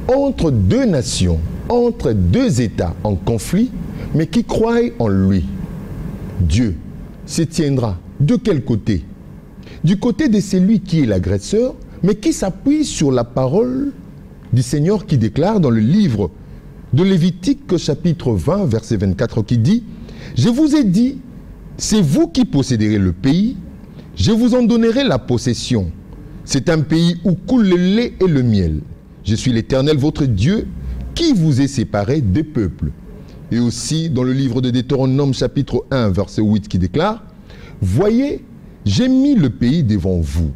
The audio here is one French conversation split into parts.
entre deux nations, entre deux États en conflit, mais qui croient en lui. Dieu se tiendra de quel côté? Du côté de celui qui est l'agresseur, mais qui s'appuie sur la parole du Seigneur qui déclare dans le livre de Lévitique chapitre 20, verset 24, qui dit « Je vous ai dit, c'est vous qui posséderez le pays, je vous en donnerai la possession. C'est un pays où coule le lait et le miel. Je suis l'Éternel, votre Dieu, qui vous est séparé des peuples. » Et aussi dans le livre de Deutéronome chapitre 1, verset 8, qui déclare « Voyez, j'ai mis le pays devant vous.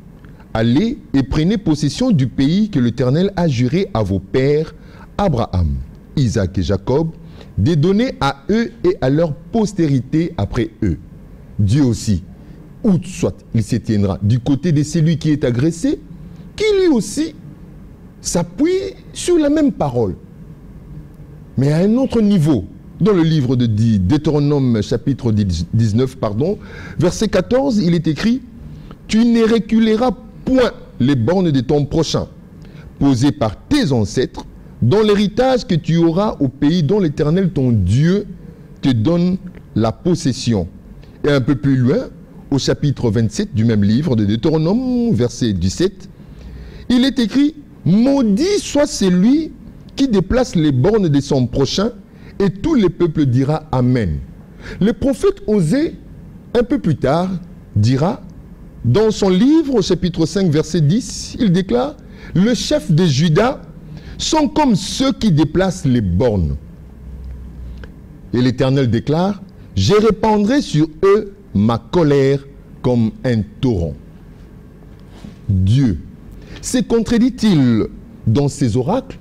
Allez et prenez possession du pays que l'Éternel a juré à vos pères, Abraham, Isaac et Jacob, de donner à eux et à leur postérité après eux. » Dieu aussi, où soit il se tiendra du côté de celui qui est agressé, qui lui aussi s'appuie sur la même parole, mais à un autre niveau. Dans le livre de Deutéronome chapitre 19, verset 14, il est écrit « Tu ne reculeras point les bornes de ton prochain, posées par tes ancêtres, dans l'héritage que tu auras au pays dont l'Éternel ton Dieu te donne la possession. » Et un peu plus loin, au chapitre 27 du même livre de Deutéronome, verset 17, il est écrit « Maudit soit celui qui déplace les bornes de son prochain, et tout le peuple dira Amen. » Le prophète Osée, un peu plus tard, dira, dans son livre, au chapitre 5, verset 10, il déclare « Le chef de Juda sont comme ceux qui déplacent les bornes. » Et l'Éternel déclare « Je répandrai sur eux ma colère comme un torrent. » Dieu se contredit-il dans ses oracles?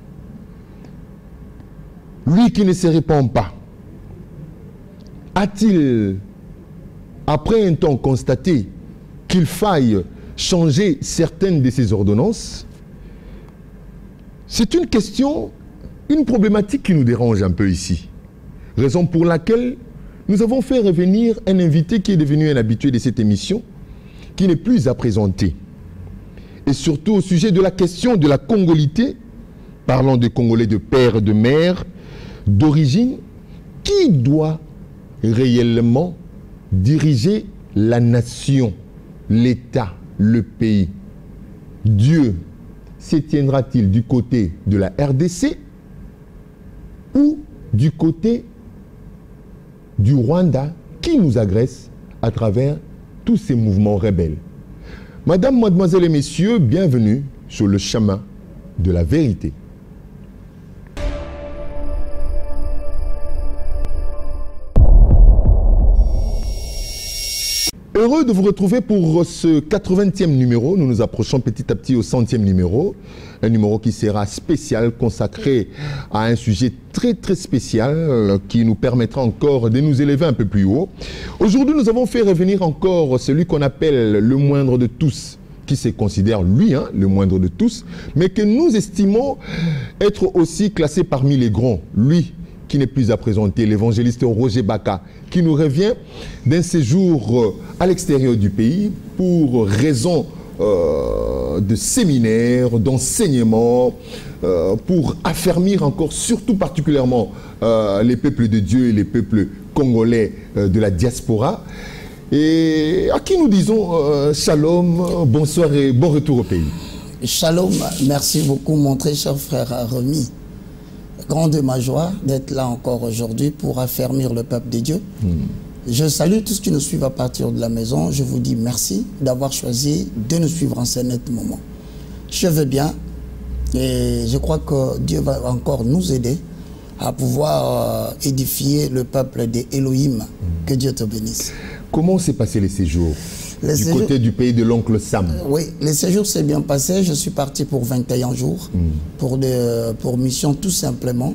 Lui qui ne se répand pas, a-t-il, après un temps, constaté qu'il faille changer certaines de ses ordonnances? C'est une question, une problématique qui nous dérange un peu ici. Raison pour laquelle nous avons fait revenir un invité qui est devenu un habitué de cette émission, qui n'est plus à présenter. Et surtout au sujet de la question de la congolité, parlant de Congolais de père et de mère, d'origine, qui doit réellement diriger la nation, l'État, le pays? Dieu se tiendra-t-il du côté de la RDC ou du côté du Rwanda qui nous agresse à travers tous ces mouvements rebelles? Madame, mademoiselles et messieurs, bienvenue sur le chemin de la vérité. Heureux de vous retrouver pour ce 80e numéro. Nous nous approchons petit à petit au 100e numéro. Un numéro qui sera spécial, consacré à un sujet très très spécial qui nous permettra encore de nous élever un peu plus haut. Aujourd'hui, nous avons fait revenir encore celui qu'on appelle le moindre de tous, qui se considère lui, le moindre de tous, mais que nous estimons être aussi classé parmi les grands. Lui, qui n'est plus à présenter, l'évangéliste Roger Baka, qui nous revient d'un séjour à l'extérieur du pays pour raison de séminaire, d'enseignement, pour affermir encore, surtout particulièrement, les peuples de Dieu et les peuples congolais de la diaspora. Et à qui nous disons shalom, bonsoir et bon retour au pays. Shalom, merci beaucoup mon très cher frère Rémi. Grande ma joie d'être là encore aujourd'hui pour affermir le peuple de Dieu. Je salue tous qui nous suivent à partir de la maison. Je vous dis merci d'avoir choisi de nous suivre en ce net moment. Je vais bien et je crois que Dieu va encore nous aider à pouvoir édifier le peuple des Elohim. Que Dieu te bénisse. Comment s'est passé les séjours côté du pays de l'oncle Sam? Oui, les séjours s'est bien passé. Je suis parti pour 21 jours pour mission tout simplement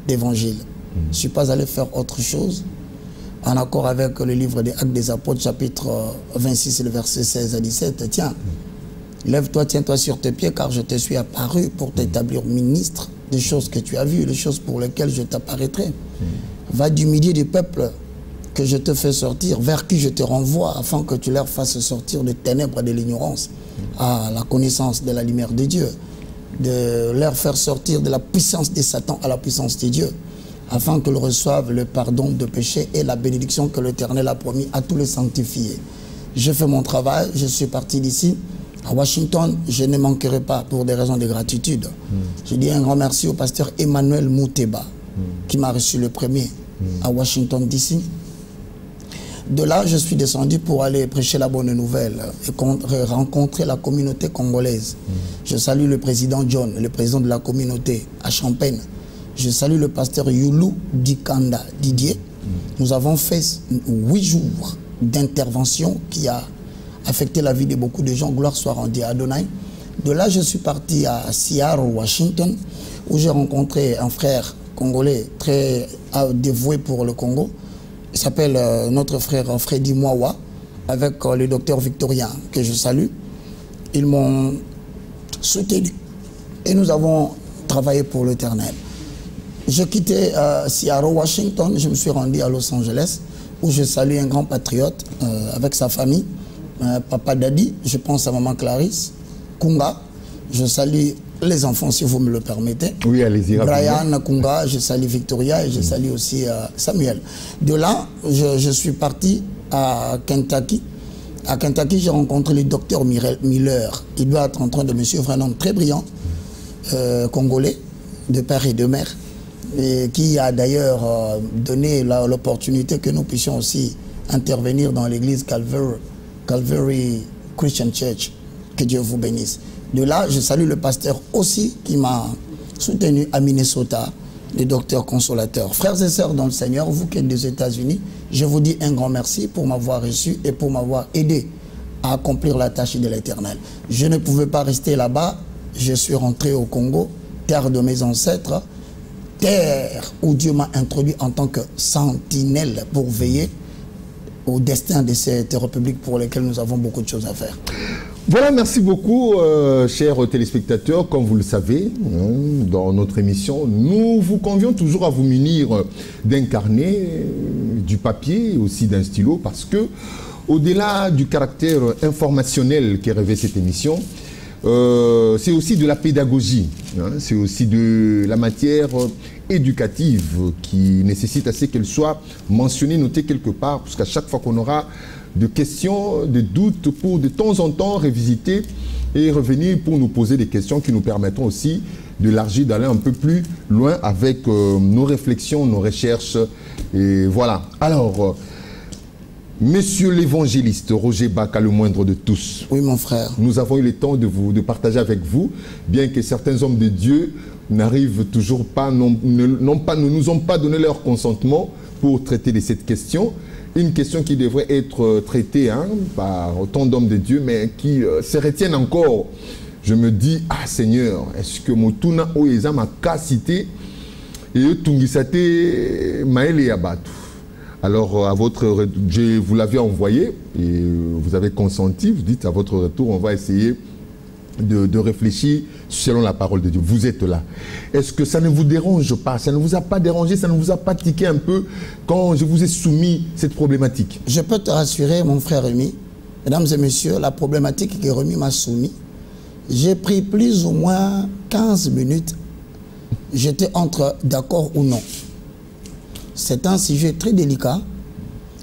d'évangile. Je ne suis pas allé faire autre chose en accord avec le livre des Actes des Apôtres, chapitre 26, le verset 16 à 17. Tiens, lève-toi, tiens-toi sur tes pieds car je te suis apparu pour t'établir ministre des choses que tu as vues, les choses pour lesquelles je t'apparaîtrai. Va du milieu du peuple que je te fais sortir, vers qui je te renvoie, afin que tu leur fasses sortir des ténèbres et de l'ignorance à la connaissance de la lumière de Dieu. de leur faire sortir de la puissance de Satan à la puissance de Dieu, afin qu'ils reçoivent le pardon de péché et la bénédiction que l'Éternel a promis à tous les sanctifiés. J'ai fait mon travail, je suis parti d'ici. À Washington, je ne manquerai pas pour des raisons de gratitude. Je dis un grand merci au pasteur Emmanuel Mouteba, qui m'a reçu le premier à Washington DC. De là, je suis descendu pour aller prêcher la bonne nouvelle et rencontrer la communauté congolaise. Je salue le président John, le président de la communauté à Champagne. Je salue le pasteur Youlou Dikanda Didier. Nous avons fait 8 jours d'intervention qui a affecté la vie de beaucoup de gens. Gloire soit rendue à Adonai. De là, je suis parti à Seattle, Washington, où j'ai rencontré un frère congolais très dévoué pour le Congo. Il s'appelle notre frère Freddy Mwawa, avec le docteur Victorien, que je salue. Ils m'ont soutenu et nous avons travaillé pour l'Éternel. J'ai quitté Seattle, Washington, je me suis rendu à Los Angeles, où je salue un grand patriote avec sa famille, Papa Dadi, je pense à Maman Clarisse, Kunga, je salue les enfants si vous me le permettez. Oui, allez-y. Brian, Kunga, je salue Victoria et je salue aussi Samuel. De là, je suis parti à Kentucky. À Kentucky, j'ai rencontré le docteur Miller. Il doit être en train de me suivre, un homme très brillant, congolais, de père et de mère, et qui a d'ailleurs donné l'opportunité que nous puissions aussi intervenir dans l'église Calvary Christian Church. Que Dieu vous bénisse. De là, je salue le pasteur aussi qui m'a soutenu à Minnesota, le docteur consolateur. Frères et sœurs dans le Seigneur, vous qui êtes des États-Unis, je vous dis un grand merci pour m'avoir reçu et pour m'avoir aidé à accomplir la tâche de l'Éternel. Je ne pouvais pas rester là-bas. Je suis rentré au Congo, terre de mes ancêtres, terre où Dieu m'a introduit en tant que sentinelle pour veiller au destin de cette république pour laquelle nous avons beaucoup de choses à faire. Voilà, merci beaucoup, chers téléspectateurs. Comme vous le savez, dans notre émission, nous vous convions toujours à vous munir d'un carnet, du papier, aussi d'un stylo, parce que, au-delà du caractère informationnel qui revêt cette émission, c'est aussi de la pédagogie, c'est aussi de la matière éducative qui nécessite assez qu'elle soit mentionnée, notée quelque part, parce qu'à chaque fois qu'on aura de questions, de doutes, pour de temps en temps revisiter et revenir pour nous poser des questions qui nous permettront aussi d'élargir, d'aller un peu plus loin avec nos réflexions, nos recherches. Et voilà. Alors, Monsieur l'évangéliste Roger Baka, le moindre de tous. Oui, mon frère. Nous avons eu le temps de partager avec vous, bien que certains hommes de Dieu n'arrivent toujours pas, ne nous ont pas donné leur consentement pour traiter de cette question. Une question qui devrait être traitée par autant d'hommes de Dieu, mais qui se retiennent encore. Je me dis, ah Seigneur, est-ce que Motuna Oeza m'a cité et Tungisate Maël et Abatu? Alors, vous l'avez envoyé et vous avez consenti. Vous dites à votre retour, on va essayer de réfléchir selon la parole de Dieu. Vous êtes là. Est-ce que ça ne vous dérange pas? Ça ne vous a pas dérangé? Ça ne vous a pas tiqué un peu quand je vous ai soumis cette problématique? Je peux te rassurer, mon frère Rémi, mesdames et messieurs, la problématique que Rémi m'a soumise, j'ai pris plus ou moins 15 minutes. J'étais entre d'accord ou non. C'est un sujet très délicat.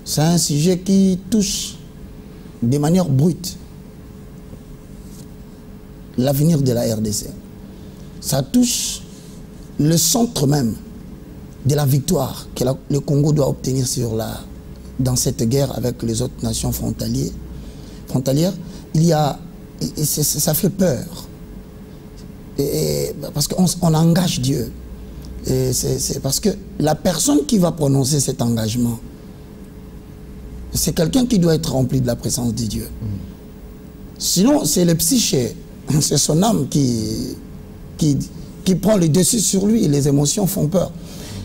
C'est un sujet qui touche de manière brute l'avenir de la RDC. Ça touche le centre même de la victoire que le Congo doit obtenir dans cette guerre avec les autres nations frontalières. Ça fait peur. Parce qu'on engage Dieu. C'est parce que la personne qui va prononcer cet engagement, c'est quelqu'un qui doit être rempli de la présence de Dieu. Sinon, c'est le psyché, c'est son âme qui prend le dessus sur lui et les émotions font peur.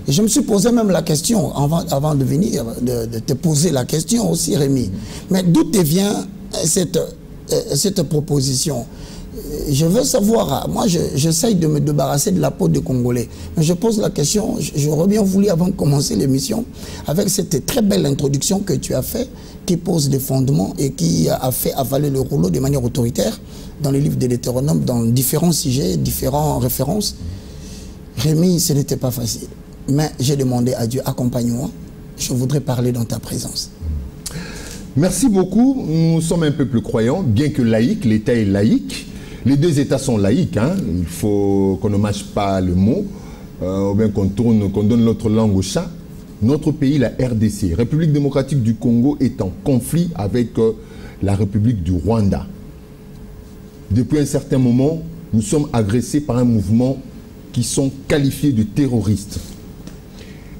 Et je me suis posé même la question, avant de venir, de te poser la question aussi, Rémi. Mais d'où te vient cette proposition? je veux savoir, moi j'essaye de me débarrasser de la peau des Congolais. Mais je pose la question, j'aurais bien voulu avant de commencer l'émission, avec cette très belle introduction que tu as fait, qui pose des fondements et qui a fait avaler le rouleau de manière autoritaire dans les livres de Deutéronome, dans différents sujets, différentes références. Rémi, ce n'était pas facile. Mais j'ai demandé à Dieu, accompagne-moi, je voudrais parler dans ta présence. Merci beaucoup. Nous sommes un peuple croyant, bien que laïque, l'État est laïque. Les deux États sont laïques, hein. Il faut qu'on ne mâche pas le mot, ou bien qu'on donne l'autre langue au chat. Notre pays, la RDC, République démocratique du Congo, est en conflit avec la République du Rwanda. Depuis un certain moment, nous sommes agressés par un mouvement qui sont qualifiés de terroristes.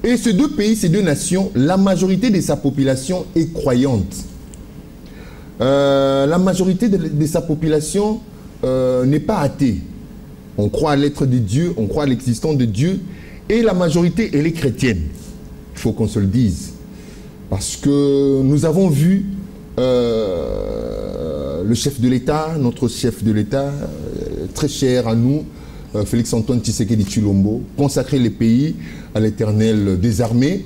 Et ces deux pays, ces deux nations, la majorité de sa population est croyante. La majorité de sa population n'est pas athée. On croit à l'être de Dieu, on croit à l'existence de Dieu, et la majorité, elle est chrétienne. Il faut qu'on se le dise. Parce que nous avons vu le chef de l'État, notre chef de l'État, très cher à nous, Félix-Antoine Tshisekedi Tshilombo, consacrer les pays à l'Éternel des armées.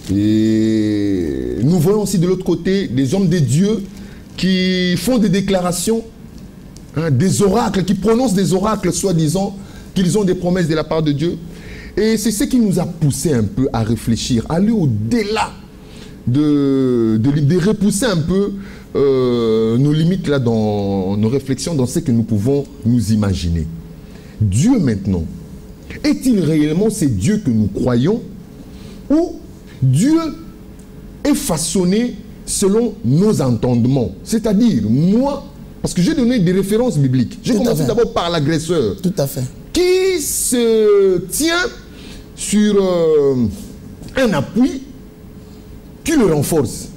Et nous voyons aussi de l'autre côté des hommes de Dieu qui font des déclarations, hein, des oracles, qui prononcent des oracles, soi-disant qu'ils ont des promesses de la part de Dieu. Et c'est ce qui nous a poussé un peu à réfléchir, à aller au-delà de repousser un peu nos limites là dans nos réflexions, dans ce que nous pouvons nous imaginer. Dieu maintenant, est-il réellement ce Dieu que nous croyons, ou Dieu est façonné selon nos entendements? C'est-à-dire, moi, parce que j'ai donné des références bibliques, j'ai commencé d'abord par l'agresseur. Tout à fait. Qui se tient sur un appui qui le renforce.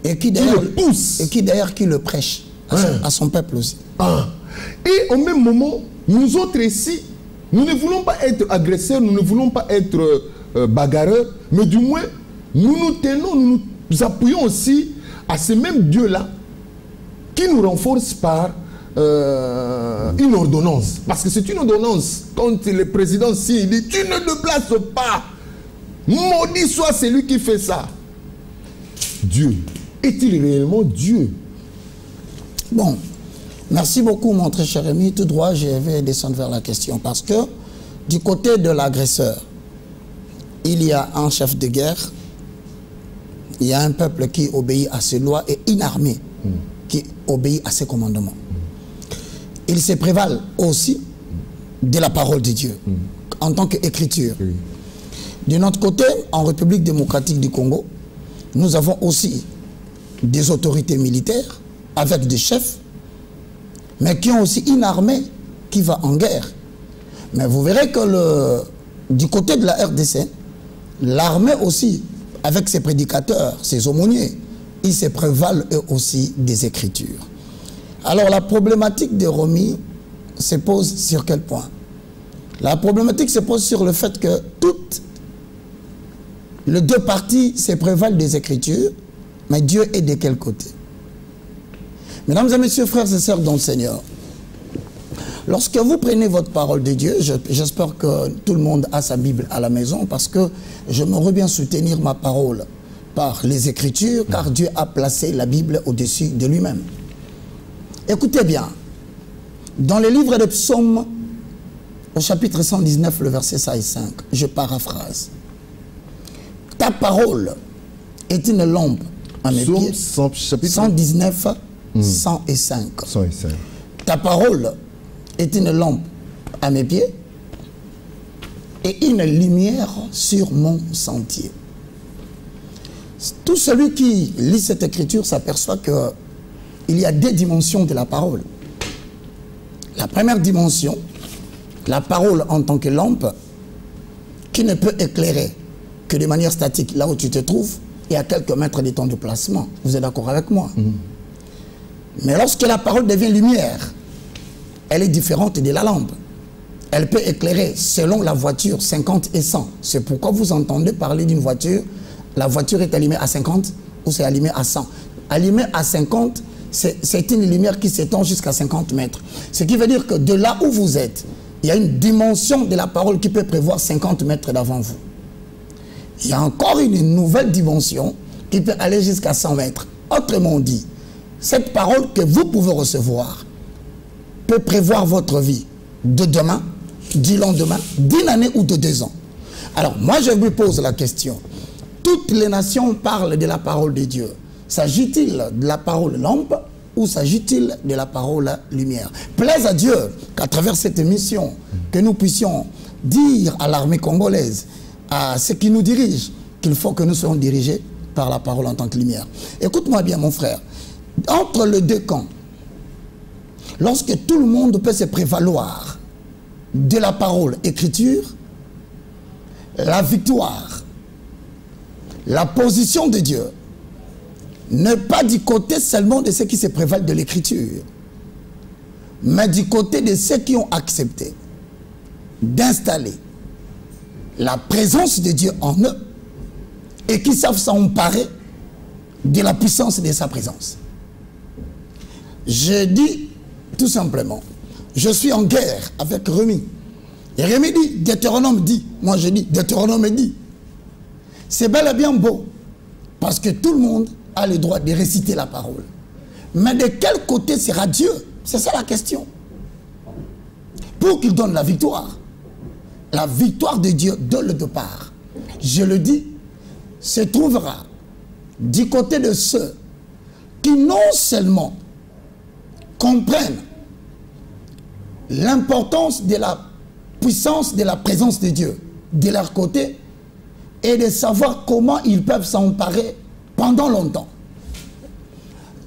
Et qui d'ailleurs le pousse. Et qui d'ailleurs qui le prêche à son peuple aussi. Et au même moment, nous autres ici, nous ne voulons pas être agresseurs, nous ne voulons pas être bagarreurs, mais du moins, nous nous tenons, nous nous appuyons aussi à ce même Dieu-là qui nous renforce par une ordonnance. Parce que c'est une ordonnance. Quand le président signe, il dit, tu ne te places pas. Maudit soit celui qui fait ça. Dieu. Est-il réellement Dieu? Bon. Merci beaucoup, mon très cher ami. Tout droit, je vais descendre vers la question. Parce que du côté de l'agresseur, il y a un chef de guerre, il y a un peuple qui obéit à ses lois et une armée qui obéit à ses commandements. Il se prévalent aussi de la parole de Dieu en tant qu'écriture. De notre côté, en République démocratique du Congo, nous avons aussi des autorités militaires avec des chefs, mais qui ont aussi une armée qui va en guerre. Mais vous verrez que du côté de la RDC, l'armée aussi, avec ses prédicateurs, ses aumôniers, ils se prévalent eux aussi des Écritures. Alors la problématique de Romy se pose sur quel point? La problématique se pose sur le fait que toutes les deux parties se prévalent des Écritures, mais Dieu est de quel côté? Mesdames et messieurs, frères et sœurs dans le Seigneur, lorsque vous prenez votre parole de Dieu, j'espère que tout le monde a sa Bible à la maison, parce que j'aimerais bien soutenir ma parole par les Écritures, car Dieu a placé la Bible au-dessus de lui-même. Écoutez bien, dans le livre des Psaumes, au chapitre 119, le verset 5, je paraphrase. Ta parole est une lampe à mes pieds. 119, 105. Ta parole est une lampe à mes pieds et une lumière sur mon sentier. Tout celui qui lit cette écriture s'aperçoit qu'il y a deux dimensions de la parole. La première dimension, la parole en tant que lampe, qui ne peut éclairer que de manière statique là où tu te trouves et à quelques mètres de ton déplacement. Vous êtes d'accord avec moi? Mais lorsque la parole devient lumière, elle est différente de la lampe. Elle peut éclairer selon la voiture 50 et 100. C'est pourquoi vous entendez parler d'une voiture. La voiture est allumée à 50 ou c'est allumé à 100. Allumé à 50, c'est une lumière qui s'étend jusqu'à 50 mètres. Ce qui veut dire que de là où vous êtes, il y a une dimension de la parole qui peut prévoir 50 mètres d'avant vous. Il y a encore une nouvelle dimension qui peut aller jusqu'à 100 mètres. Autrement dit, cette parole que vous pouvez recevoir peut prévoir votre vie de demain, du lendemain, d'une année ou de 2 ans. Alors, moi, je vous pose la question. Toutes les nations parlent de la parole de Dieu. S'agit-il de la parole lampe ou s'agit-il de la parole lumière? Plaise à Dieu qu'à travers cette émission, que nous puissions dire à l'armée congolaise, à ceux qui nous dirigent, qu'il faut que nous soyons dirigés par la parole en tant que lumière. Écoute-moi bien, mon frère. Entre les deux camps, lorsque tout le monde peut se prévaloir de la parole écriture, la victoire, la position de Dieu n'est pas du côté seulement de ceux qui se prévalent de l'écriture, mais du côté de ceux qui ont accepté d'installer la présence de Dieu en eux et qui savent s'emparer de la puissance de sa présence. Je dis tout simplement, je suis en guerre avec Rémi. Et Rémi dit, Deutéronome dit. Moi je dis, Deutéronome dit. C'est bel et bien beau, parce que tout le monde a le droit de réciter la parole. Mais de quel côté sera Dieu? C'est ça la question. Pour qu'il donne la victoire de Dieu dès le départ, je le dis, se trouvera du côté de ceux qui non seulement comprennent l'importance de la puissance de la présence de Dieu de leur côté et de savoir comment ils peuvent s'emparer pendant longtemps.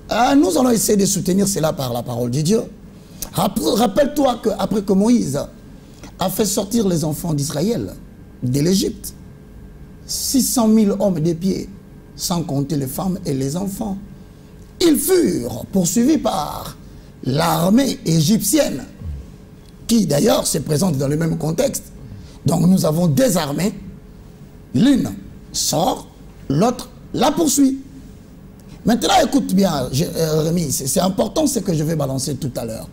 Nous allons essayer de soutenir cela par la parole de Dieu. Rappelle-toi qu'après que Moïse a fait sortir les enfants d'Israël de l'Égypte, 600 000 hommes de pied, sans compter les femmes et les enfants, ils furent poursuivis par l'armée égyptienne, qui d'ailleurs se présente dans le même contexte. Donc nous avons deux armées, l'une sort, l'autre la poursuit. Maintenant écoute bien Rémi, c'est important ce que je vais balancer tout à l'heure.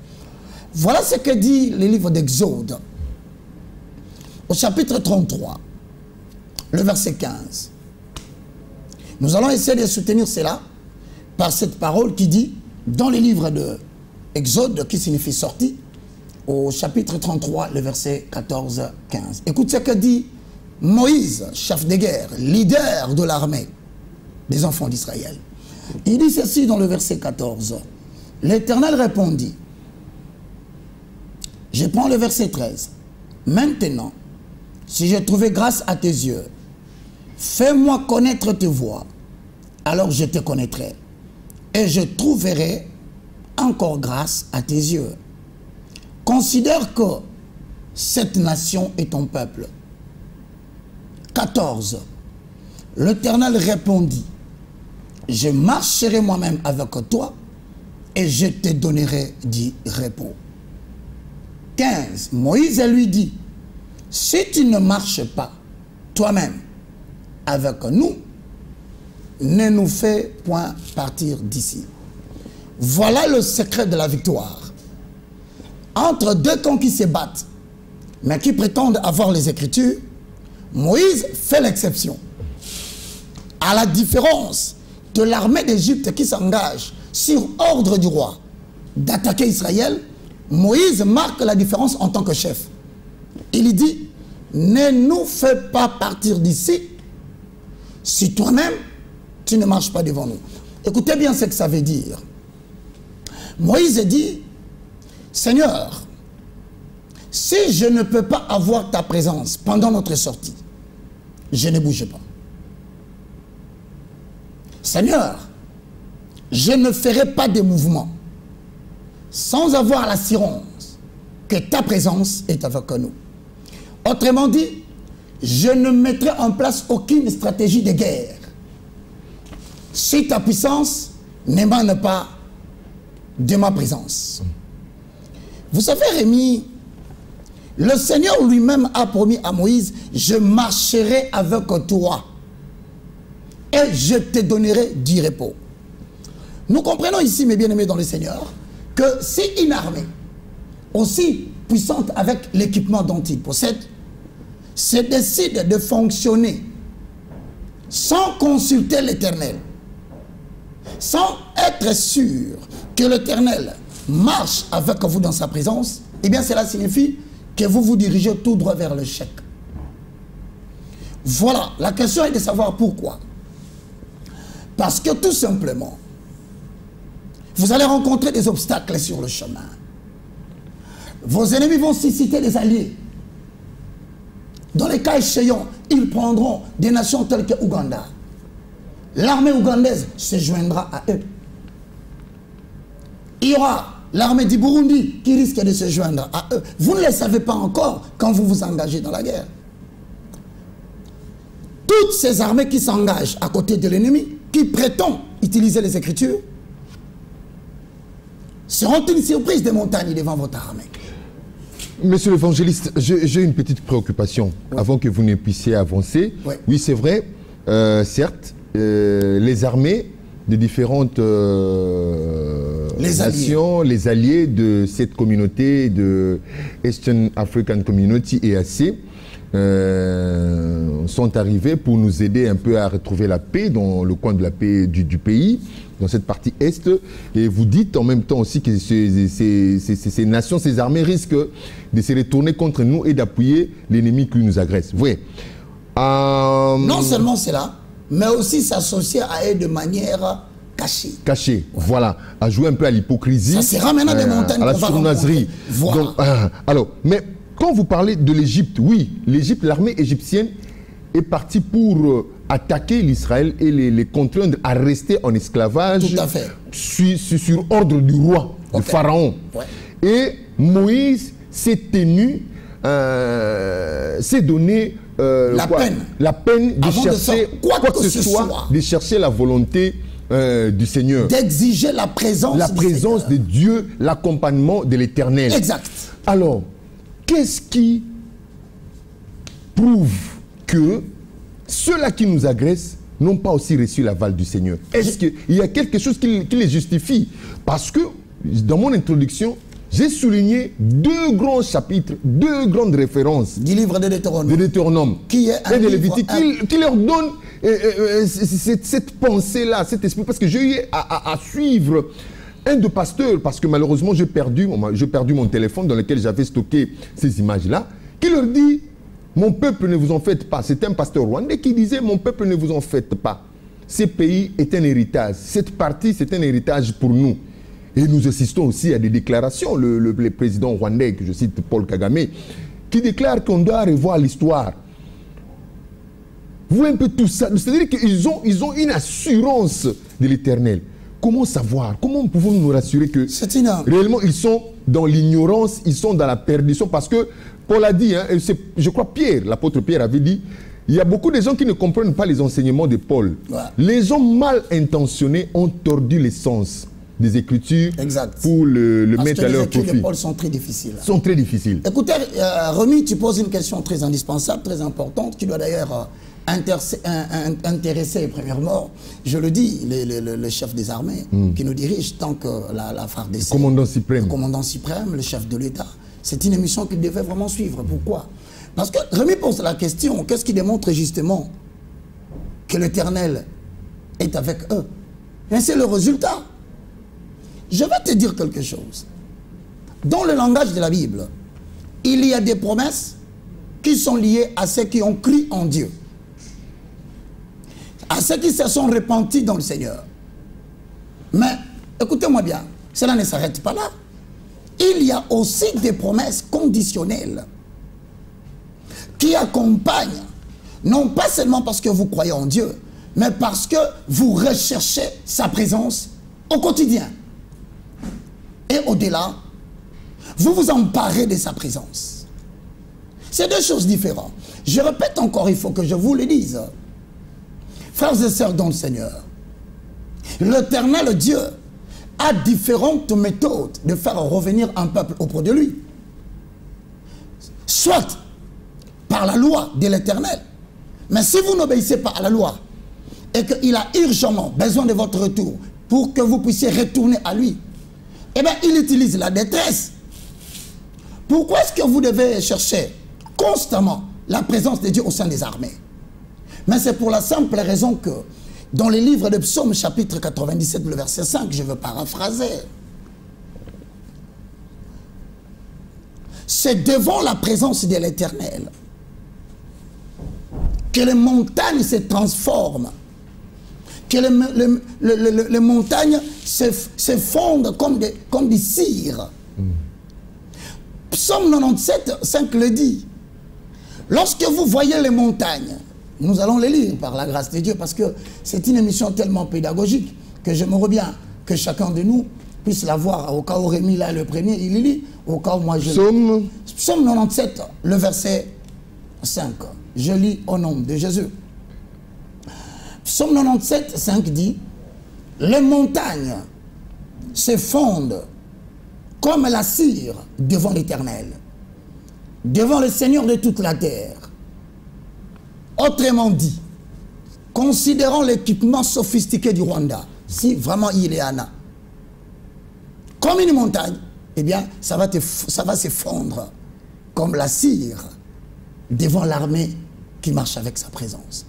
Voilà ce que dit le livre d'Exode, au chapitre 33, le verset 15. Nous allons essayer de soutenir cela par cette parole qui dit, dans le livre de Exode, qui signifie sortie, au chapitre 33, le verset 14-15. Écoute ce que dit Moïse, chef de guerre, leader de l'armée des enfants d'Israël. Il dit ceci dans le verset 14. L'Éternel répondit, je prends le verset 13. Maintenant, si j'ai trouvé grâce à tes yeux, fais-moi connaître tes voies, alors je te connaîtrai, et je trouverai encore grâce à tes yeux. Considère que cette nation est ton peuple. 14. L'Éternel répondit, je marcherai moi-même avec toi et je te donnerai du repos. 15. Moïse lui dit, si tu ne marches pas toi-même avec nous, ne nous fais point partir d'ici. Voilà le secret de la victoire. Entre deux camps qui se battent, mais qui prétendent avoir les Écritures, Moïse fait l'exception. À la différence de l'armée d'Égypte qui s'engage sur ordre du roi d'attaquer Israël, Moïse marque la différence en tant que chef. Il dit, ne nous fais pas partir d'ici si toi-même tu ne marches pas devant nous. Écoutez bien ce que ça veut dire. Moïse dit, Seigneur, si je ne peux pas avoir ta présence pendant notre sortie, je ne bouge pas. Seigneur, je ne ferai pas de mouvement sans avoir l'assurance que ta présence est avec nous. Autrement dit, je ne mettrai en place aucune stratégie de guerre si ta puissance n'émane pas de ma présence. Vous savez, Rémi, le Seigneur lui-même a promis à Moïse, je marcherai avec toi et je te donnerai du repos. Nous comprenons ici, mes bien-aimés dans le Seigneur, que si une armée aussi puissante avec l'équipement dont il possède se décide de fonctionner sans consulter l'Éternel, sans être sûr que l'Éternel marche avec vous dans sa présence, eh bien cela signifie que vous vous dirigez tout droit vers l'échec. Voilà, la question est de savoir pourquoi. Parce que tout simplement, vous allez rencontrer des obstacles sur le chemin. Vos ennemis vont susciter des alliés. Dans les cas échéants, ils prendront des nations telles que Ouganda. L'armée ougandaise se joindra à eux. Il y aura l'armée du Burundi qui risque de se joindre à eux. Vous ne le savez pas encore quand vous vous engagez dans la guerre. Toutes ces armées qui s'engagent à côté de l'ennemi, qui prétendent utiliser les Écritures, seront une surprise des montagnes devant votre armée. Monsieur l'évangéliste, j'ai une petite préoccupation avant que vous ne puissiez avancer. Oui, c'est vrai, certes, les armées de différentes nations, les alliés de cette communauté de Eastern African Community, EAC, sont arrivés pour nous aider un peu à retrouver la paix dans le coin de la paix du pays, dans cette partie Est. Et vous dites en même temps aussi que ces nations, ces armées risquent de se retourner contre nous et d'appuyer l'ennemi qui nous agresse. Oui. Non seulement cela, mais aussi s'associer à eux de manière cachée. Cachée, voilà. À jouer un peu à l'hypocrisie. Ça sera maintenant des montagnes à la sournoiserie. Voilà. Donc, alors, mais quand vous parlez de l'Égypte, oui, l'Égypte, l'armée égyptienne est partie pour attaquer l'Israël et les contraindre à rester en esclavage. Tout à fait. Sur ordre du roi, du pharaon. Ouais. Et Moïse s'est tenu, s'est donné la peine de chercher quoi que ce soit, de chercher la volonté du Seigneur. D'exiger la présence de Dieu, l'accompagnement de l'Éternel. Exact. Alors, qu'est-ce qui prouve que ceux-là qui nous agressent n'ont pas aussi reçu l'aval du Seigneur? Est-ce qu'il y a quelque chose qui les justifie? Parce que, dans mon introduction, j'ai souligné 2 grands chapitres, 2 grandes références du livre de Deutéronome qui est un et de livre, Lévitique, qui leur donne cette pensée-là, cet esprit, parce que j'ai eu à suivre un de pasteurs, parce que malheureusement j'ai perdu mon téléphone dans lequel j'avais stocké ces images-là, qui leur dit: mon peuple, ne vous en faites pas. C'est un pasteur rwandais qui disait: mon peuple, ne vous en faites pas. Ce pays est un héritage. Cette partie, c'est un héritage pour nous. Et nous assistons aussi à des déclarations. Le président rwandais, que je cite, Paul Kagame, qui déclare qu'on doit revoir l'histoire. Vous voyez un peu tout ça. C'est-à-dire qu'ils ont une assurance de l'Éternel. Comment savoir? Comment pouvons-nous nous rassurer que réellement ils sont dans l'ignorance, ils sont dans la perdition? Parce que Paul a dit, hein, je crois Pierre, l'apôtre Pierre avait dit, il y a beaucoup de gens qui ne comprennent pas les enseignements de Paul. Ouais. Les gens mal intentionnés ont tordu les sens des Écritures pour le mettre à leur profit. Les écrits de Paul sont très difficiles. Sont très difficiles. Écoutez, Rémi, tu poses une question très indispensable, très importante, qui doit d'ailleurs intéresser premièrement, je le dis, le chef des armées qui nous dirige, tant que la FARDC, le commandant suprême. Le commandant suprême, le chef de l'État. C'est une émission qu'il devait vraiment suivre. Pourquoi? Parce que Rémi pose la question, qu'est-ce qui démontre justement que l'Éternel est avec eux? Et c'est le résultat. Je vais te dire quelque chose. Dans le langage de la Bible, il y a des promesses qui sont liées à ceux qui ont cru en Dieu, à ceux qui se sont repentis dans le Seigneur. Mais, écoutez-moi bien, cela ne s'arrête pas là. Il y a aussi des promesses conditionnelles qui accompagnent, non pas seulement parce que vous croyez en Dieu, mais parce que vous recherchez sa présence au quotidien. Et au-delà, vous vous emparez de sa présence. C'est 2 choses différentes. Je répète encore, il faut que je vous le dise. Frères et sœurs dans le Seigneur, l'Éternel Dieu a différentes méthodes de faire revenir un peuple auprès de lui. Soit par la loi de l'Éternel. Mais si vous n'obéissez pas à la loi et qu'il a urgemment besoin de votre retour, pour que vous puissiez retourner à lui. Eh bien, il utilise la détresse. Pourquoi est-ce que vous devez chercher constamment la présence de Dieu au sein des armées? Mais c'est pour la simple raison que dans le livre de Psaume chapitre 97, le verset 5, je veux paraphraser. C'est devant la présence de l'Éternel que les montagnes se transforment, que les montagnes se fondent comme des cires. Psaume 97, 5 le dit. Lorsque vous voyez les montagnes, nous allons les lire par la grâce de Dieu, parce que c'est une émission tellement pédagogique que j'aimerais bien que chacun de nous puisse la voir. Au cas où Rémi là le premier, il lit, au cas où moi je lis. Psaume 97, le verset 5. Je lis au nom de Jésus. Psaume 97, 5 dit: les montagnes se fondent comme la cire devant l'Éternel, devant le Seigneur de toute la terre. Autrement dit, considérons l'équipement sophistiqué du Rwanda, si vraiment il est Anna, comme une montagne, eh bien, ça va se fondre comme la cire devant l'armée qui marche avec sa présence.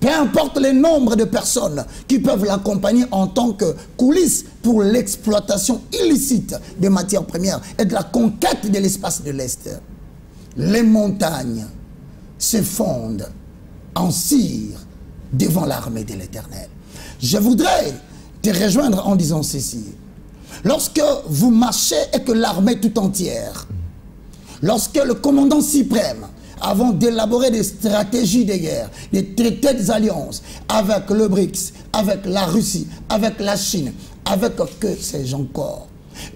Peu importe le nombre de personnes qui peuvent l'accompagner en tant que coulisses pour l'exploitation illicite des matières premières et de la conquête de l'espace de l'Est, les montagnes se fondent en cire devant l'armée de l'Éternel. Je voudrais te rejoindre en disant ceci. Lorsque vous marchez et que l'armée tout entière, lorsque le commandant suprême, avant d'élaborer des stratégies de guerre, des traités d'alliance avec le BRICS, avec la Russie, avec la Chine, avec que sais-je encore,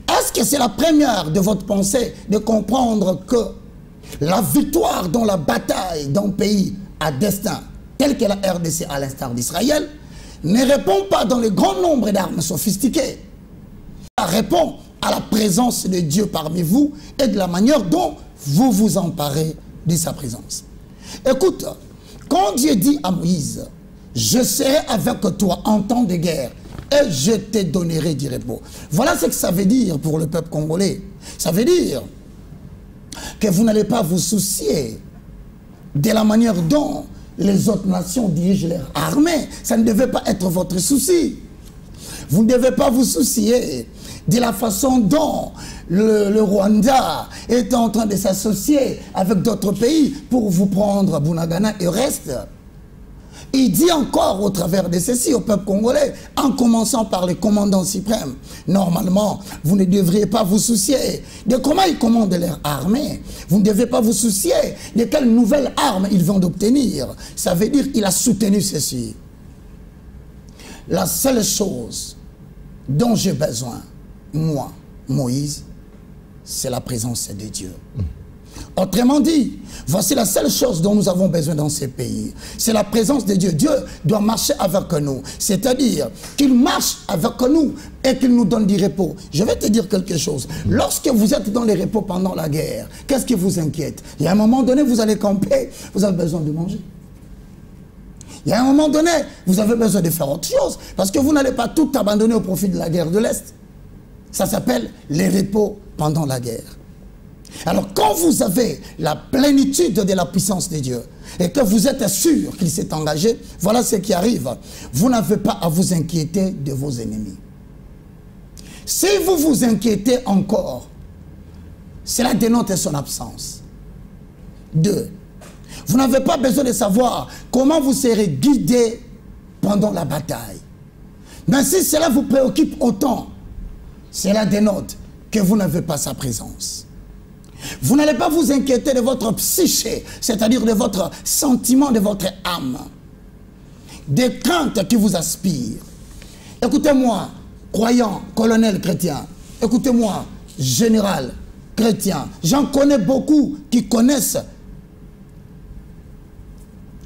est-ce que c'est la première de votre pensée de comprendre que la victoire dans la bataille d'un pays à destin, tel que la RDC à l'instar d'Israël, ne répond pas dans le grand nombre d'armes sophistiquées? Ça répond à la présence de Dieu parmi vous et de la manière dont vous vous emparez de sa présence. Écoute, quand Dieu dit à Moïse: je serai avec toi en temps de guerre et je te donnerai du repos. Voilà ce que ça veut dire pour le peuple congolais. Ça veut dire que vous n'allez pas vous soucier de la manière dont les autres nations dirigent leur armée. Ça ne devait pas être votre souci. Vous ne devez pas vous soucier de la façon dont le Rwanda est en train de s'associer avec d'autres pays pour vous prendre Bunagana et reste. Il dit encore au travers de ceci au peuple congolais, en commençant par les commandants suprêmes: normalement, vous ne devriez pas vous soucier de comment ils commandent leur armée. Vous ne devez pas vous soucier de quelles nouvelles armes ils vont obtenir. Ça veut dire qu'il a soutenu ceci. La seule chose dont j'ai besoin, moi, Moïse, c'est la présence de Dieu. Autrement dit, voici la seule chose dont nous avons besoin dans ces pays. C'est la présence de Dieu. Dieu doit marcher avec nous. C'est-à-dire qu'il marche avec nous et qu'il nous donne du repos. Je vais te dire quelque chose. Lorsque vous êtes dans les repos pendant la guerre, qu'est-ce qui vous inquiète? Il y a un moment donné, vous allez camper, vous avez besoin de manger. Il y a un moment donné, vous avez besoin de faire autre chose, parce que vous n'allez pas tout abandonner au profit de la guerre de l'Est. Ça s'appelle les repos pendant la guerre. Alors quand vous avez la plénitude de la puissance de Dieu et que vous êtes sûr qu'il s'est engagé, voilà ce qui arrive. Vous n'avez pas à vous inquiéter de vos ennemis. Si vous vous inquiétez encore, cela dénote son absence. 2. Vous n'avez pas besoin de savoir comment vous serez guidé pendant la bataille. Mais si cela vous préoccupe autant, cela dénote que vous n'avez pas sa présence. Vous n'allez pas vous inquiéter de votre psyché, c'est-à-dire de votre sentiment, de votre âme, des craintes qui vous aspirent. Écoutez-moi, croyant, colonel chrétien, écoutez-moi, général chrétien, j'en connais beaucoup qui connaissent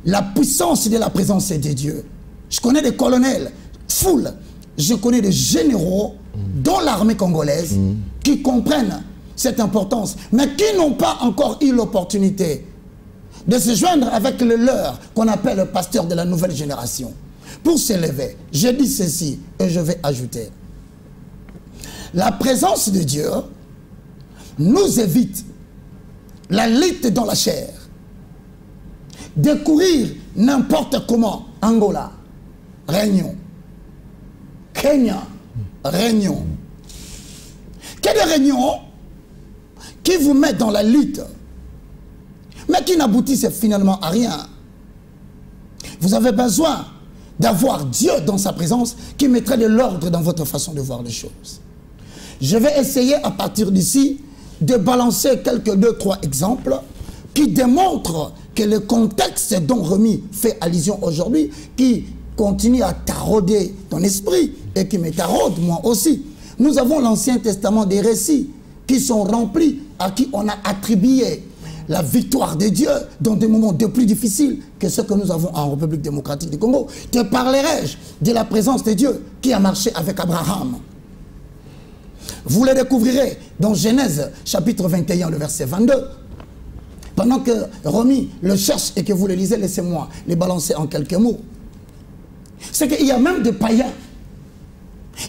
la puissance de la présence de Dieu. Je connais des colonels, foule, je connais des généraux dans l'armée congolaise qui comprennent cette importance, mais qui n'ont pas encore eu l'opportunité de se joindre avec le leur qu'on appelle le pasteur de la nouvelle génération, pour s'élever. Je dis ceci et je vais ajouter. La présence de Dieu nous évite la lutte dans la chair, de courir n'importe comment. Angola, Réunion, Kenya, Réunion. Quelle réunion qui vous met dans la lutte, mais qui n'aboutissent finalement à rien. Vous avez besoin d'avoir Dieu dans sa présence qui mettrait de l'ordre dans votre façon de voir les choses. Je vais essayer à partir d'ici de balancer quelques 2-3 exemples qui démontrent que le contexte dont Rémi fait allusion aujourd'hui, qui continue à tarauder ton esprit et qui me taraude moi aussi. Nous avons l'Ancien Testament des récits qui sont remplis, à qui on a attribué la victoire de Dieu dans des moments de plus difficiles que ceux que nous avons en République démocratique du Congo. Te parlerai-je de la présence de Dieu qui a marché avec Abraham. Vous le découvrirez dans Genèse chapitre 21, le verset 22. Pendant que Romy le cherche et que vous le lisez, laissez-moi les balancer en quelques mots. C'est qu'il y a même des païens.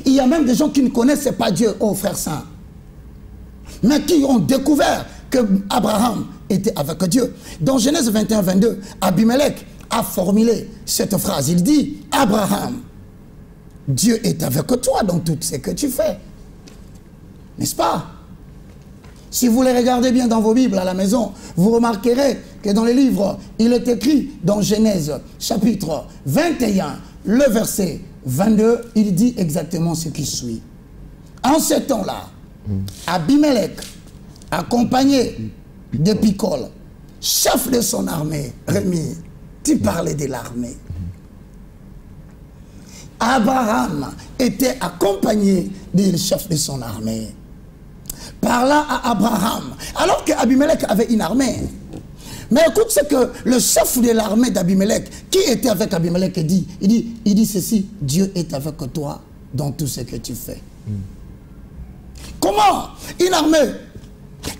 Il y a même des gens qui ne connaissaient pas Dieu, oh frères saints, mais qui ont découvert que Abraham était avec Dieu. Dans Genèse 21, 22, Abimelech a formulé cette phrase. Il dit, Abraham, Dieu est avec toi dans tout ce que tu fais. N'est-ce pas? Si vous les regardez bien dans vos Bibles à la maison, vous remarquerez que dans les livres, il est écrit dans Genèse chapitre 21, le verset 22, il dit exactement ce qui suit. En ce temps-là, Abimelech, accompagné de Picol, chef de son armée, Rémi, tu parlais de l'armée. Abraham était accompagné du chef de son armée. Parla à Abraham, alors qu'Abimelech avait une armée. Mais écoute ce que le chef de l'armée d'Abimelech, qui était avec Abimelech, dit. Il dit ceci, Dieu est avec toi dans tout ce que tu fais. Comment une armée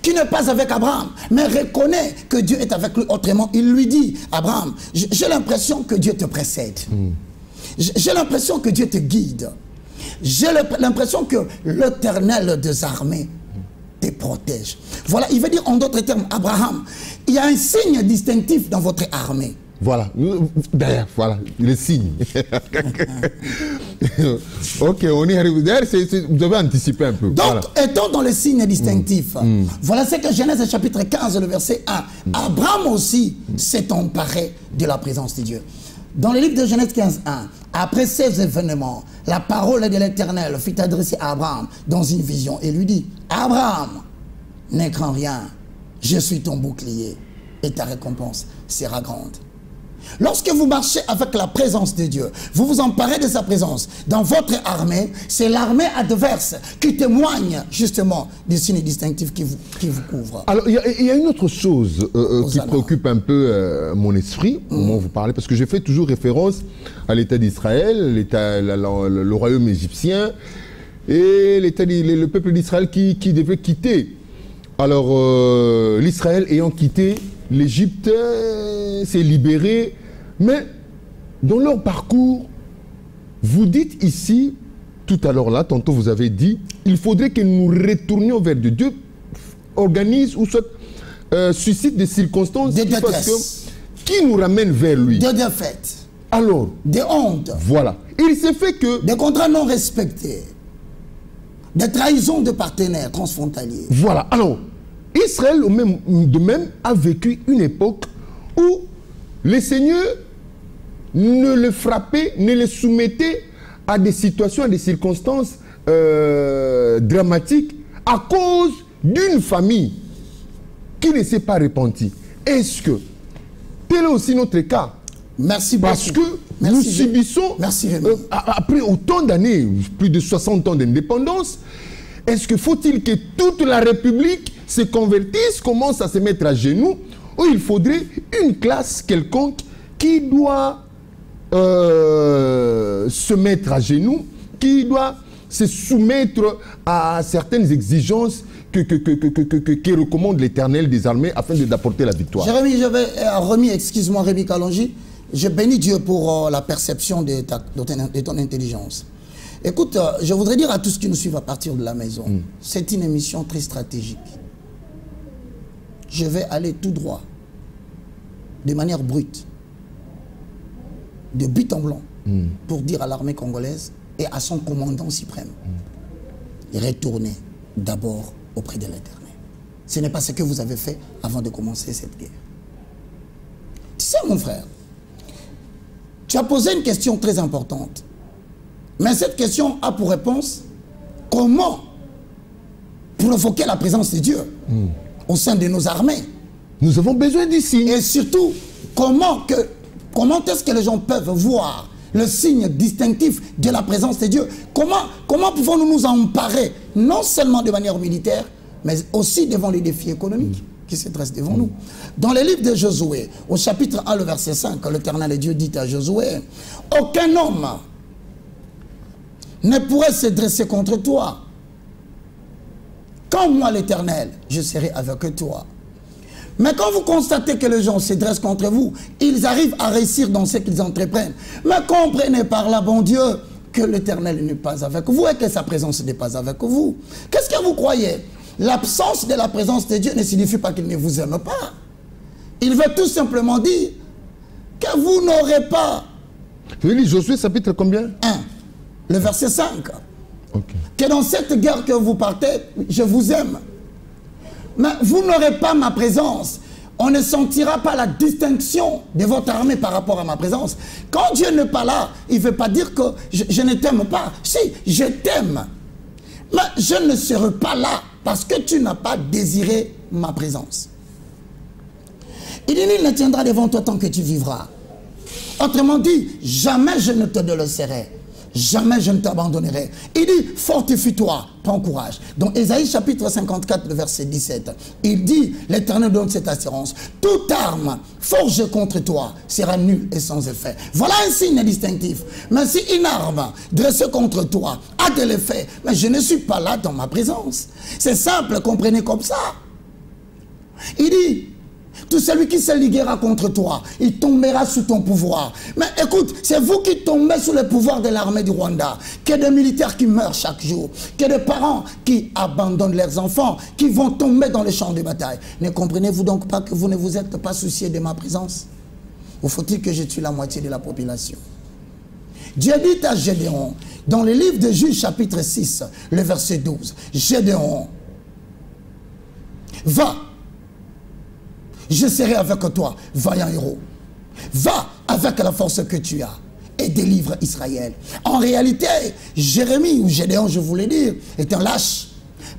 qui n'est pas avec Abraham, mais reconnaît que Dieu est avec lui autrement, il lui dit, Abraham, j'ai l'impression que Dieu te précède. J'ai l'impression que Dieu te guide. J'ai l'impression que l'Éternel des armées te protège. Voilà, il veut dire en d'autres termes, Abraham, il y a un signe distinctif dans votre armée. Voilà, d'ailleurs, voilà, le signe. Ok, on y arrive. D'ailleurs, vous avez anticipé un peu. Donc, voilà. Étant dans les signes distinctifs, voilà ce que Genèse chapitre 15, le verset 1. Abraham aussi s'est emparé de la présence de Dieu. Dans le livre de Genèse 15, 1, après ces événements, la parole de l'Éternel fut adressée à Abraham dans une vision et lui dit, Abraham, ne crains rien, je suis ton bouclier et ta récompense sera grande. Lorsque vous marchez avec la présence de Dieu, vous vous emparez de sa présence dans votre armée, c'est l'armée adverse qui témoigne justement des signes distinctifs qui vous couvrent. Alors, il y a une autre chose qui préoccupe un peu mon esprit, au moment où vous parlez, parce que je fais toujours référence à l'État d'Israël, le royaume égyptien, et le peuple d'Israël qui devait quitter. Alors, l'Israël ayant quitté, l'Égypte s'est libérée, mais dans leur parcours, vous dites ici, tout à l'heure là, tantôt vous avez dit, il faudrait que nous retournions vers Dieu, organise ou soit suscite des circonstances qui nous ramènent vers lui. De défaite. Alors, de honte. Voilà. Il s'est fait que... Des contrats non respectés. Des trahisons de partenaires transfrontaliers. Voilà. Alors, Israël, de même, a vécu une époque où les seigneurs ne le frappaient, ne le soumettaient à des situations, à des circonstances dramatiques à cause d'une famille qui ne s'est pas repentie. Est-ce que tel est aussi notre cas? Merci beaucoup. Parce que nous subissons, après autant d'années, plus de 60 ans d'indépendance, est-ce que faut-il que toute la République se convertisse, commence à se mettre à genoux, ou il faudrait une classe quelconque qui doit se mettre à genoux, qui doit se soumettre à certaines exigences que recommande l'Éternel des armées afin d'apporter la victoire. Jérémy, excuse-moi Rémi Kalonji, je bénis Dieu pour la perception de ton intelligence. Écoute, je voudrais dire à tous qui nous suivent à partir de la maison, c'est une émission très stratégique. Je vais aller tout droit, de manière brute, de but en blanc, pour dire à l'armée congolaise et à son commandant suprême, retournez d'abord auprès de l'Éternel. Ce n'est pas ce que vous avez fait avant de commencer cette guerre. Tu sais, mon frère, tu as posé une question très importante. Mais cette question a pour réponse comment provoquer la présence de Dieu au sein de nos armées. Nous avons besoin d'ici. Et surtout, comment est-ce que les gens peuvent voir le signe distinctif de la présence de Dieu? Comment pouvons-nous nous emparer, non seulement de manière militaire, mais aussi devant les défis économiques qui se dressent devant nous? Dans le livre de Josué, au chapitre 1, le verset 5, l'Éternel Dieu dit à Josué, « Aucun homme ne pourrait se dresser contre toi. Quand moi, l'Éternel, je serai avec toi. » Mais quand vous constatez que les gens se dressent contre vous, ils arrivent à réussir dans ce qu'ils entreprennent. Mais comprenez par là, bon Dieu, que l'Éternel n'est pas avec vous et que sa présence n'est pas avec vous. Qu'est-ce que vous croyez? L'absence de la présence de Dieu ne signifie pas qu'il ne vous aime pas. Il veut tout simplement dire que vous n'aurez pas... Vous voulez Josué chapitre combien? 1, le verset 5. Okay. Que dans cette guerre que vous partez, je vous aime. Mais vous n'aurez pas ma présence. On ne sentira pas la distinction de votre armée par rapport à ma présence. Quand Dieu n'est pas là, il ne veut pas dire que je ne t'aime pas. Si, je t'aime. Mais je ne serai pas là parce que tu n'as pas désiré ma présence. Il dit, il ne tiendra devant toi tant que tu vivras. Autrement dit, jamais je ne te délaisserai. Jamais je ne t'abandonnerai. Il dit, fortifie-toi, prends courage. Dans Ésaïe chapitre 54, le verset 17, il dit, l'Éternel donne cette assurance. Toute arme forgée contre toi sera nulle et sans effet. Voilà un signe distinctif. Mais si une arme dressée contre toi a de l'effet, mais je ne suis pas là dans ma présence. C'est simple, comprenez comme ça. Il dit, tout celui qui se liguera contre toi, il tombera sous ton pouvoir. Mais écoute, c'est vous qui tombez sous le pouvoir de l'armée du Rwanda. Que des militaires qui meurent chaque jour. Que des parents qui abandonnent leurs enfants, qui vont tomber dans les champs de bataille. Ne comprenez-vous donc pas que vous ne vous êtes pas soucié de ma présence? Ou faut-il que je tue la moitié de la population? Dieu dit à Gédéon, dans le livre de Juges chapitre 6, le verset 12, Gédéon, va. Je serai avec toi, vaillant héros. Va avec la force que tu as et délivre Israël. En réalité, Jérémie, ou Gédéon, je voulais dire, est un lâche.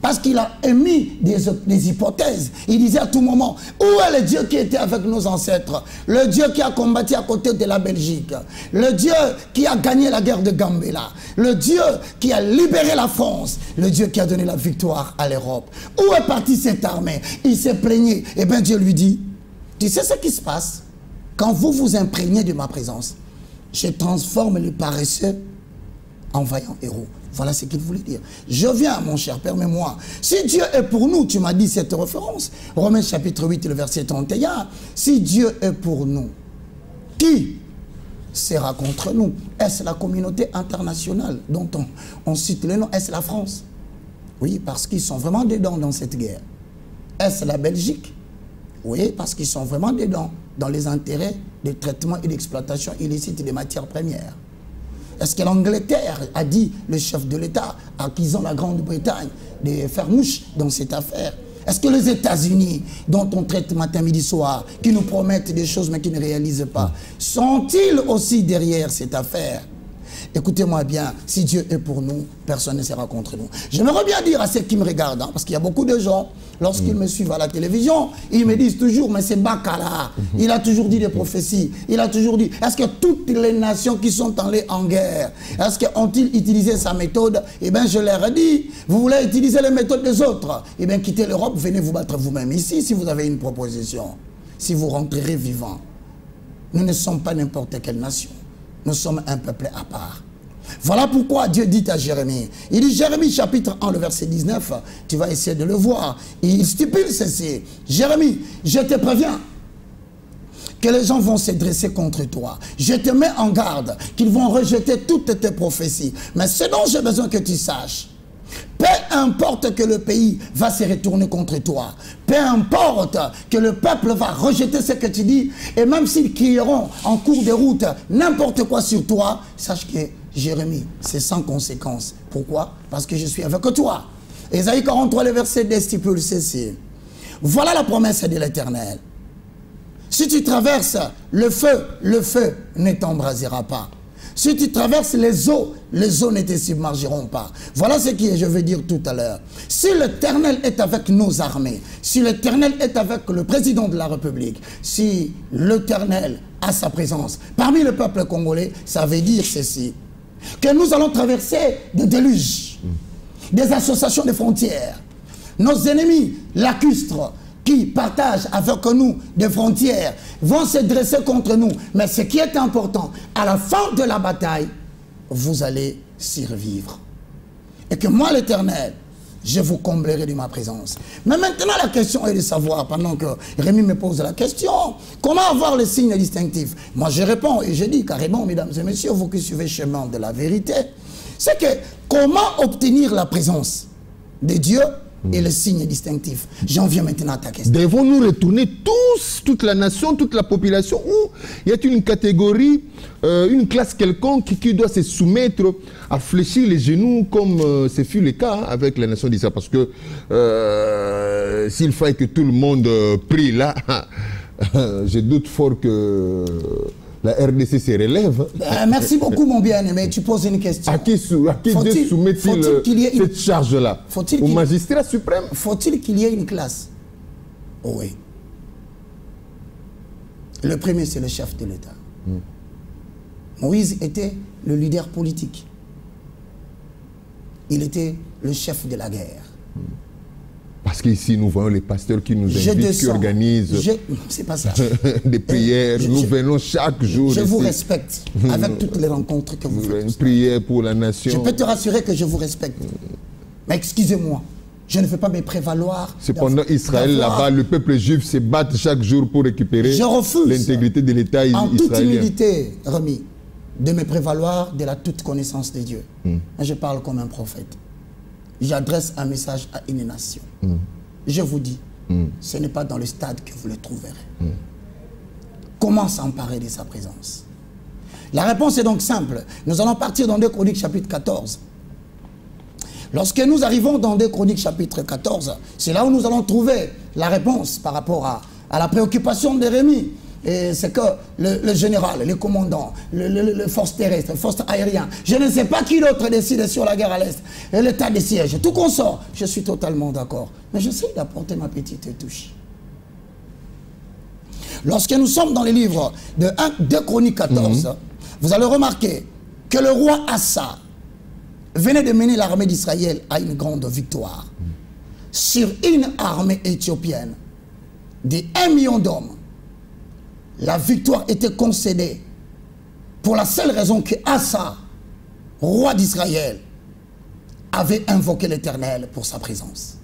Parce qu'il a émis des hypothèses. Il disait à tout moment, où est le Dieu qui était avec nos ancêtres? Le Dieu qui a combattu à côté de la Belgique. Le Dieu qui a gagné la guerre de Gambela. Le Dieu qui a libéré la France. Le Dieu qui a donné la victoire à l'Europe. Où est partie cette armée? Il s'est plaigné. Et bien Dieu lui dit, tu sais ce qui se passe? Quand vous vous imprégnez de ma présence, je transforme le paresseux en vaillant héros. Voilà ce qu'il voulait dire. Je viens, mon cher, permets-moi. Si Dieu est pour nous, tu m'as dit cette référence, Romains chapitre 8, le verset 31, si Dieu est pour nous, qui sera contre nous? Est-ce la communauté internationale dont on cite le nom? Est-ce la France? Oui, parce qu'ils sont vraiment dedans dans cette guerre. Est-ce la Belgique? Oui, parce qu'ils sont vraiment dedans dans les intérêts de traitement et d'exploitation illicite des matières premières. Est-ce que l'Angleterre a dit, le chef de l'État, accusant la Grande-Bretagne de faire mouche dans cette affaire? Est-ce que les États-Unis, dont on traite matin, midi, soir, qui nous promettent des choses mais qui ne réalisent pas, sont-ils aussi derrière cette affaire? Écoutez-moi bien, si Dieu est pour nous, personne ne sera contre nous. J'aimerais bien dire à ceux qui me regardent, hein, parce qu'il y a beaucoup de gens, lorsqu'ils me suivent à la télévision, ils me disent toujours, mais c'est Bakala, il a toujours dit des prophéties, il a toujours dit, est-ce que toutes les nations qui sont allées en guerre, est-ce qu'ont-ils utilisé sa méthode? Eh bien, je leur ai dit, vous voulez utiliser les méthodes des autres? Eh bien, quittez l'Europe, venez vous battre vous-même ici, si vous avez une proposition, si vous rentrerez vivant. Nous ne sommes pas n'importe quelle nation. Nous sommes un peuple à part. Voilà pourquoi Dieu dit à Jérémie. Il dit, Jérémie chapitre 1, le verset 19, tu vas essayer de le voir. Il stipule ceci. Jérémie, je te préviens que les gens vont se dresser contre toi. Je te mets en garde qu'ils vont rejeter toutes tes prophéties. Mais ce dont j'ai besoin que tu saches, peu importe que le pays va se retourner contre toi, peu importe que le peuple va rejeter ce que tu dis, et même s'ils crieront en cours de route n'importe quoi sur toi, sache que Jérémie, c'est sans conséquence. Pourquoi? Parce que je suis avec toi. Ésaïe 43, le verset 10 stipule ceci. Voilà la promesse de l'Éternel. Si tu traverses le feu ne t'embrasera pas. Si tu traverses les eaux ne te submergeront pas. Voilà ce que je veux dire tout à l'heure. Si l'Éternel est avec nos armées, si l'Éternel est avec le président de la République, si l'Éternel a sa présence parmi le peuple congolais, ça veut dire ceci, que nous allons traverser des déluges, des associations de frontières. Nos ennemis lacustres qui partagent avec nous des frontières vont se dresser contre nous. Mais ce qui est important, à la fin de la bataille, vous allez survivre. Et que moi, l'Éternel, je vous comblerai de ma présence. Mais maintenant, la question est de savoir, pendant que Rémi me pose la question, comment avoir le signe distinctif? Moi, je réponds et je dis carrément, mesdames et messieurs, vous qui suivez le chemin de la vérité, c'est que comment obtenir la présence de Dieu et le signe distinctif? J'en viens maintenant à ta question. Devons-nous retourner tous, toute la nation, toute la population, ou y a une catégorie, une classe quelconque qui doit se soumettre à fléchir les genoux comme ce fut le cas avec la nation d'Israël? Parce que s'il fallait que tout le monde prie là, je doute fort que la RDC se relève. Merci beaucoup, mon bien-aimé. Tu poses une question. À qui Dieu soumet-il cette charge-là? Au magistrat suprême? Faut-il qu'il y ait une classe? Oh oui. Le premier, c'est le chef de l'État. Moïse était le leader politique. Il était le chef de la guerre. Parce qu'ici, nous voyons les pasteurs qui nous invitent, qui organisent c'est pas ça. des prières. Nous venons chaque jour. Je vous respecte avec toutes les rencontres que vous faites. Une prière pour la nation. Je peux te rassurer que je vous respecte. Mais excusez-moi, je ne fais pas me prévaloir. Cependant, Israël, là-bas, le peuple juif se bat chaque jour pour récupérer l'intégrité de l'État israélien. En toute humilité, Rémi, de me prévaloir de la toute connaissance de Dieu. Je parle comme un prophète. J'adresse un message à une nation. Je vous dis, ce n'est pas dans le stade que vous le trouverez. Comment s'emparer de sa présence? La réponse est donc simple. Nous allons partir dans 2 Chroniques chapitre 14. Lorsque nous arrivons dans 2 Chroniques chapitre 14, c'est là où nous allons trouver la réponse par rapport à la préoccupation de Rémi. Et c'est que le général, le commandant, le force terrestre, le force aérien, je ne sais pas qui d'autre décide sur la guerre à l'Est, et l'état de siège, tout consort, je suis totalement d'accord. Mais j'essaie d'apporter ma petite touche. Lorsque nous sommes dans les livres de 2 Chroniques 14, vous allez remarquer que le roi Assa venait de mener l'armée d'Israël à une grande victoire sur une armée éthiopienne de 1 million d'hommes. La victoire était concédée pour la seule raison que Assa, roi d'Israël, avait invoqué l'Éternel pour sa présence.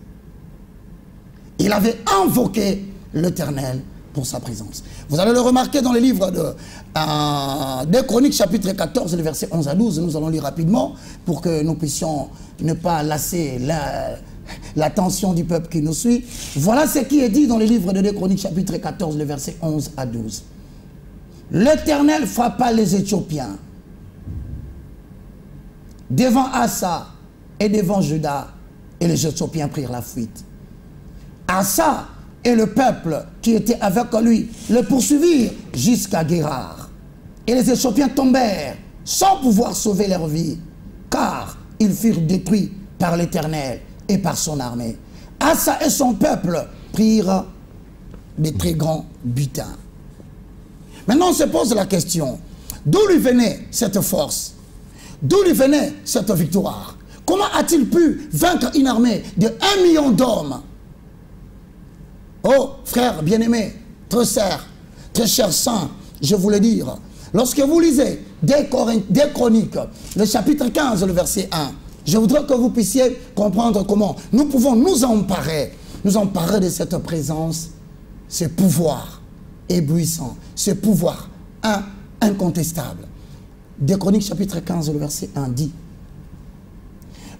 Il avait invoqué l'Éternel pour sa présence. Vous allez le remarquer dans les livres de Chroniques chapitre 14, le verset 11 à 12. Nous allons lire rapidement pour que nous puissions ne pas lasser l'attention du peuple qui nous suit. Voilà ce qui est dit dans les livres de 2 Chroniques chapitre 14, le verset 11 à 12. L'Éternel frappa les Éthiopiens devant Assa et devant Juda, et les Éthiopiens prirent la fuite. Assa et le peuple qui était avec lui le poursuivirent jusqu'à Guérar. Et les Éthiopiens tombèrent sans pouvoir sauver leur vie, car ils furent détruits par l'Éternel et par son armée. Assa et son peuple prirent des très grands butins. Maintenant, on se pose la question, d'où lui venait cette force? D'où lui venait cette victoire? Comment a-t-il pu vaincre une armée de 1 million d'hommes? Oh, frères bien-aimés, très chers saints, je voulais dire, lorsque vous lisez des Chroniques, le chapitre 15, le verset 1, je voudrais que vous puissiez comprendre comment nous pouvons nous emparer de cette présence, ce pouvoir éblouissant, ce pouvoir incontestable. 2 Chroniques chapitre 15, le verset 1 dit: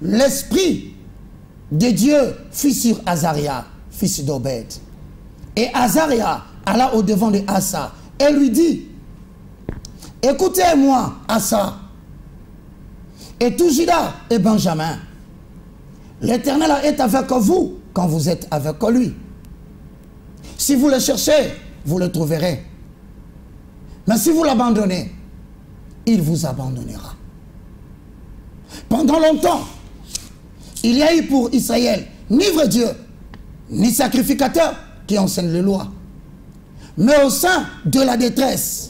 l'Esprit de Dieu fut sur Azaria, fils d'Obed. Et Azaria alla au-devant de Asa et lui dit: écoutez-moi, Asa, et tout Juda et Benjamin. L'Éternel est avec vous quand vous êtes avec lui. Si vous le cherchez, vous le trouverez. Mais si vous l'abandonnez, il vous abandonnera. Pendant longtemps, il y a eu pour Israël ni vrai Dieu, ni sacrificateur qui enseigne les lois. Mais au sein de la détresse,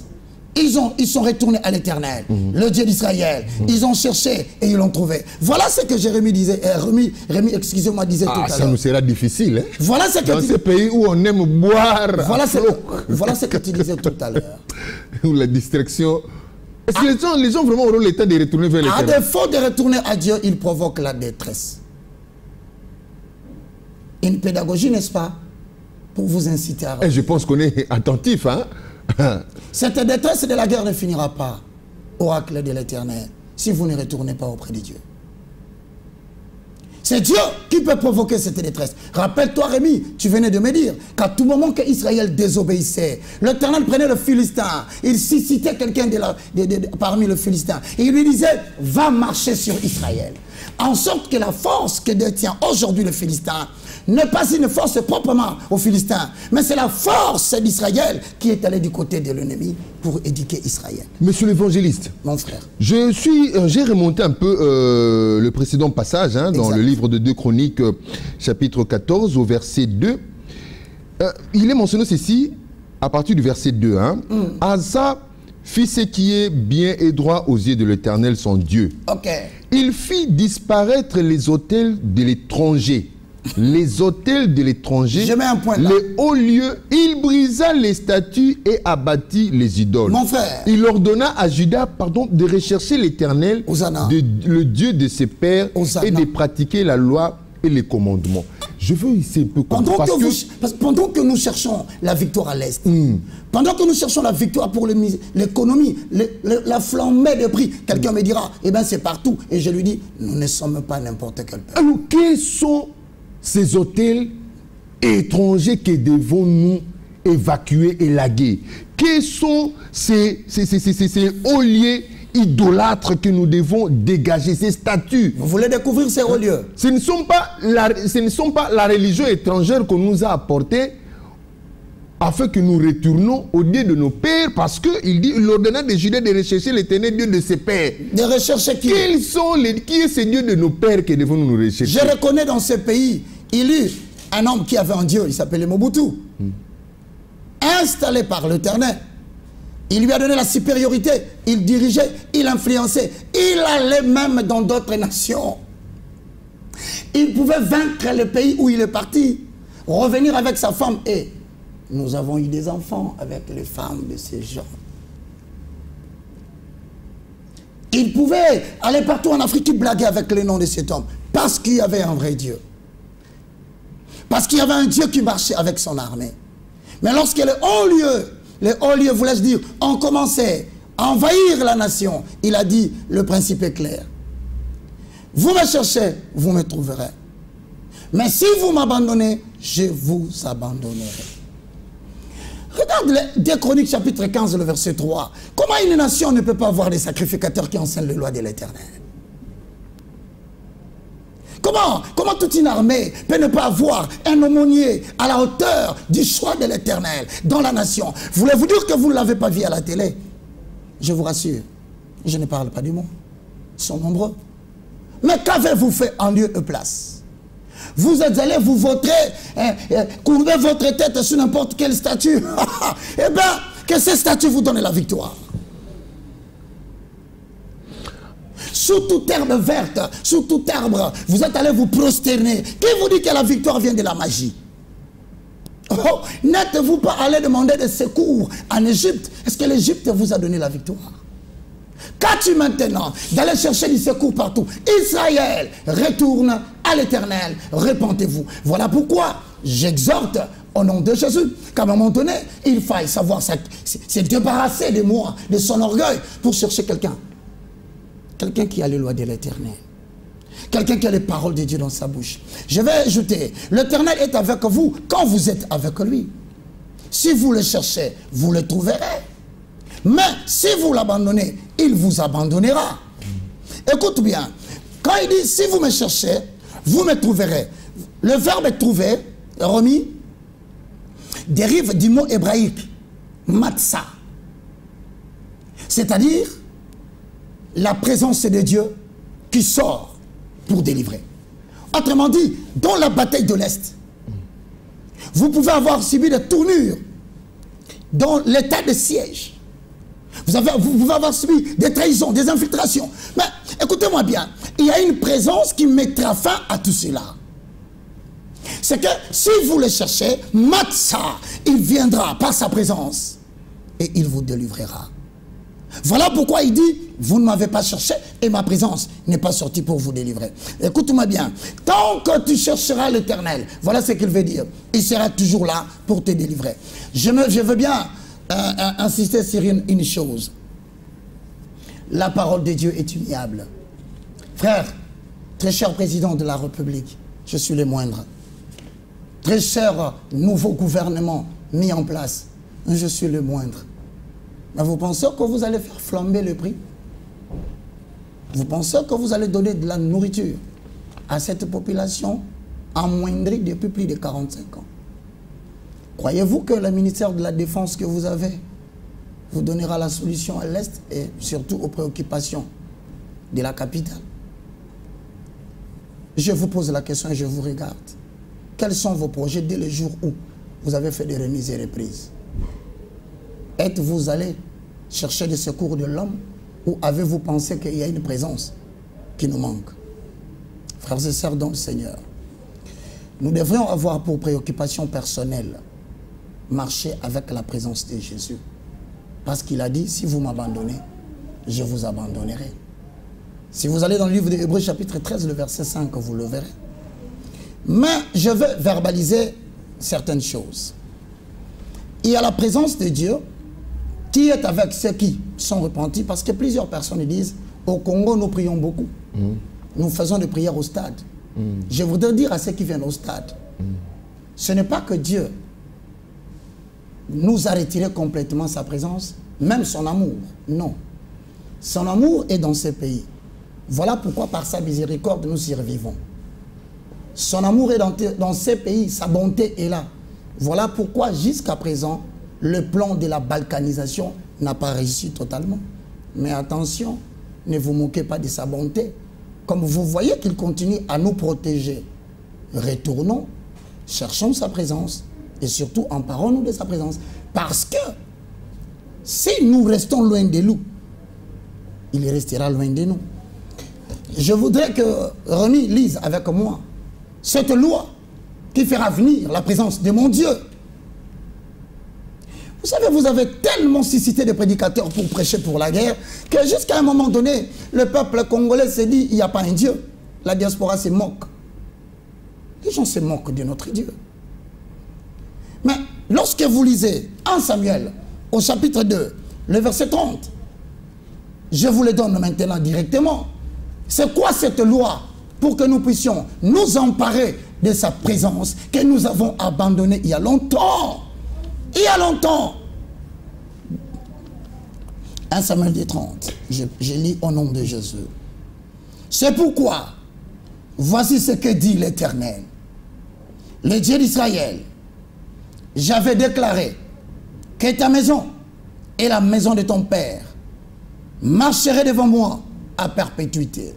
ils sont retournés à l'Éternel, le Dieu d'Israël. Ils ont cherché et ils l'ont trouvé. Voilà ce que Jérémie disait, Rémi, excusez-moi, disait tout à l'heure. Ça nous sera difficile. Hein? Voilà ce que dans ce pays où on aime boire. Voilà ce que tu disais tout à l'heure. Où la distraction. Est-ce que les gens vraiment auront le temps de retourner vers l'Éternel? À défaut de retourner à Dieu, ils provoquent la détresse. Une pédagogie, n'est-ce pas, pour vous inciter à... Et je pense qu'on est attentif, hein. Cette détresse de la guerre ne finira pas, oracle de l'Éternel, si vous ne retournez pas auprès de Dieu. C'est Dieu qui peut provoquer cette détresse. Rappelle-toi, Rémi, tu venais de me dire qu'à tout moment qu'Israël désobéissait, l'Éternel prenait le Philistin, il citait quelqu'un parmi les Philistins, et il lui disait: va marcher sur Israël. En sorte que la force que détient aujourd'hui le Philistin n'est pas une force proprement aux Philistins, mais c'est la force d'Israël qui est allée du côté de l'ennemi pour éduquer Israël. Monsieur l'évangéliste, mon frère, j'ai remonté un peu le précédent passage dans le livre de 2 Chroniques, chapitre 14, au verset 2. Il est mentionné ceci à partir du verset 2. Asa fit ce qui est bien et droit aux yeux de l'Éternel, son Dieu. Il fit disparaître les autels de l'étranger. Les autels de l'étranger, les hauts lieux, il brisa les statues et abattit les idoles. Mon frère, il ordonna à Juda, de rechercher l'Éternel, le Dieu de ses pères, et de pratiquer la loi et les commandements. Je veux ici un peu comprendre. Pendant que nous cherchons la victoire à l'Est, pendant que nous cherchons la victoire pour l'économie, la flambée de prix, quelqu'un me dira: eh bien c'est partout. Et je lui dis: nous ne sommes pas n'importe quel peuple. Alors quels sont ces hôtels étrangers que devons-nous évacuer et laguer? Quels sont ces hauts lieux idolâtres que nous devons dégager, ces statues? Vous voulez découvrir ces hauts lieux? Ce ne sont pas la religion étrangère qu'on nous a apportée afin que nous retournons au Dieu de nos pères, parce qu'il ordonna de Juda de rechercher l'Éternel Dieu de ses pères. De rechercher qui? Qui est ce Dieu de nos pères que devons nous rechercher? Je reconnais dans ce pays, il y eut un homme qui avait un Dieu, il s'appelait Mobutu, installé par l'Éternel. Il lui a donné la supériorité, il dirigeait, il influençait, il allait même dans d'autres nations. Il pouvait vaincre le pays où il est parti, revenir avec sa femme, et nous avons eu des enfants avec les femmes de ces gens. Il pouvait aller partout en Afrique, il blaguait avec le nom de cet homme, parce qu'il y avait un vrai Dieu. Parce qu'il y avait un Dieu qui marchait avec son armée. Mais lorsque les hauts lieux voulaient dire, on commençait à envahir la nation, il a dit, le principe est clair. Vous me cherchez, vous me trouverez. Mais si vous m'abandonnez, je vous abandonnerai. Regarde 2 Chroniques chapitre 15, le verset 3. Comment une nation ne peut pas avoir des sacrificateurs qui enseignent les lois de l'Éternel? Comment toute une armée peut ne pas avoir un aumônier à la hauteur du choix de l'Éternel dans la nation? Voulez-vous dire que vous ne l'avez pas vu à la télé? Je vous rassure, je ne parle pas du monde. Ils sont nombreux. Mais qu'avez-vous fait en lieu et place? Vous êtes allé vous voter, courber votre tête sur n'importe quelle statue. Eh bien, que ces statues vous donnent la victoire. Sous toute herbe verte, sous tout arbre, vous êtes allé vous prosterner. Qui vous dit que la victoire vient de la magie? Oh, n'êtes-vous pas allé demander des secours en Égypte? Est-ce que l'Égypte vous a donné la victoire? Qu'as-tu maintenant d'aller chercher du secours partout? Israël, retourne à l'Éternel, repentez-vous. Voilà pourquoi j'exhorte au nom de Jésus. Qu'à un moment donné, il faille savoir se débarrasser de moi, de son orgueil, pour chercher quelqu'un. Quelqu'un qui a les lois de l'Éternel. Quelqu'un qui a les paroles de Dieu dans sa bouche. Je vais ajouter, l'Éternel est avec vous quand vous êtes avec lui. Si vous le cherchez, vous le trouverez. Mais si vous l'abandonnez, il vous abandonnera. Écoute bien, quand il dit, si vous me cherchez, vous me trouverez. Le verbe trouver, remis, dérive du mot hébraïque, matsa. C'est-à-dire, la présence de Dieu qui sort pour délivrer. Autrement dit, dans la bataille de l'Est, vous pouvez avoir subi des tournures dans l'état de siège. Vous pouvez avoir subi des trahisons, des infiltrations. Mais écoutez-moi bien, il y a une présence qui mettra fin à tout cela. C'est que si vous le cherchez, Matsa, il viendra par sa présence et il vous délivrera. Voilà pourquoi il dit, vous ne m'avez pas cherché et ma présence n'est pas sortie pour vous délivrer. Écoute-moi bien, tant que tu chercheras l'Éternel, voilà ce qu'il veut dire, il sera toujours là pour te délivrer. Je veux bien insister sur une chose. La parole de Dieu est immuable. Frère, très cher président de la République, je suis le moindre. Très cher nouveau gouvernement mis en place, je suis le moindre. Mais vous pensez que vous allez faire flamber le prix? Vous pensez que vous allez donner de la nourriture à cette population amoindrie depuis plus de 45 ans? Croyez-vous que le ministère de la Défense que vous avez vous donnera la solution à l'Est et surtout aux préoccupations de la capitale? Je vous pose la question et je vous regarde. Quels sont vos projets dès le jour où vous avez fait des remises et reprises? Êtes-vous allé chercher des secours de l'homme ou avez-vous pensé qu'il y a une présence qui nous manque? Frères et sœurs dans le Seigneur, nous devrions avoir pour préoccupation personnelle marcher avec la présence de Jésus. Parce qu'il a dit, si vous m'abandonnez, je vous abandonnerai. Si vous allez dans le livre de Hébreux chapitre 13, le verset 5, vous le verrez. Mais je vais verbaliser certaines choses. Il y a la présence de Dieu qui est avec ceux qui sont repentis, parce que plusieurs personnes disent, au Congo, nous prions beaucoup. Nous faisons des prières au stade. Je voudrais dire à ceux qui viennent au stade, ce n'est pas que Dieu nous a retiré complètement sa présence, même son amour. Non. Son amour est dans ces pays. Voilà pourquoi par sa miséricorde, nous y revivons. Son amour est dans ces pays, sa bonté est là. Voilà pourquoi jusqu'à présent, le plan de la balkanisation n'a pas réussi totalement. Mais attention, ne vous moquez pas de sa bonté. Comme vous voyez qu'il continue à nous protéger, retournons, cherchons sa présence et surtout emparons-nous de sa présence. Parce que si nous restons loin de lui, il restera loin de nous. Je voudrais que Rémi lise avec moi cette loi qui fera venir la présence de mon Dieu. Vous savez, vous avez tellement suscité de prédicateurs pour prêcher pour la guerre que jusqu'à un moment donné, le peuple congolais s'est dit, il n'y a pas un Dieu. La diaspora se moque. Les gens se moquent de notre Dieu. Mais lorsque vous lisez 1 Samuel au chapitre 2, le verset 30, je vous le donne maintenant directement. C'est quoi cette loi pour que nous puissions nous emparer de sa présence que nous avons abandonnée il y a longtemps? Il y a longtemps. 1 Samuel 2, 30. Je lis au nom de Jésus. C'est pourquoi, voici ce que dit l'Éternel, le Dieu d'Israël. J'avais déclaré que ta maison et la maison de ton père marcheraient devant moi à perpétuité.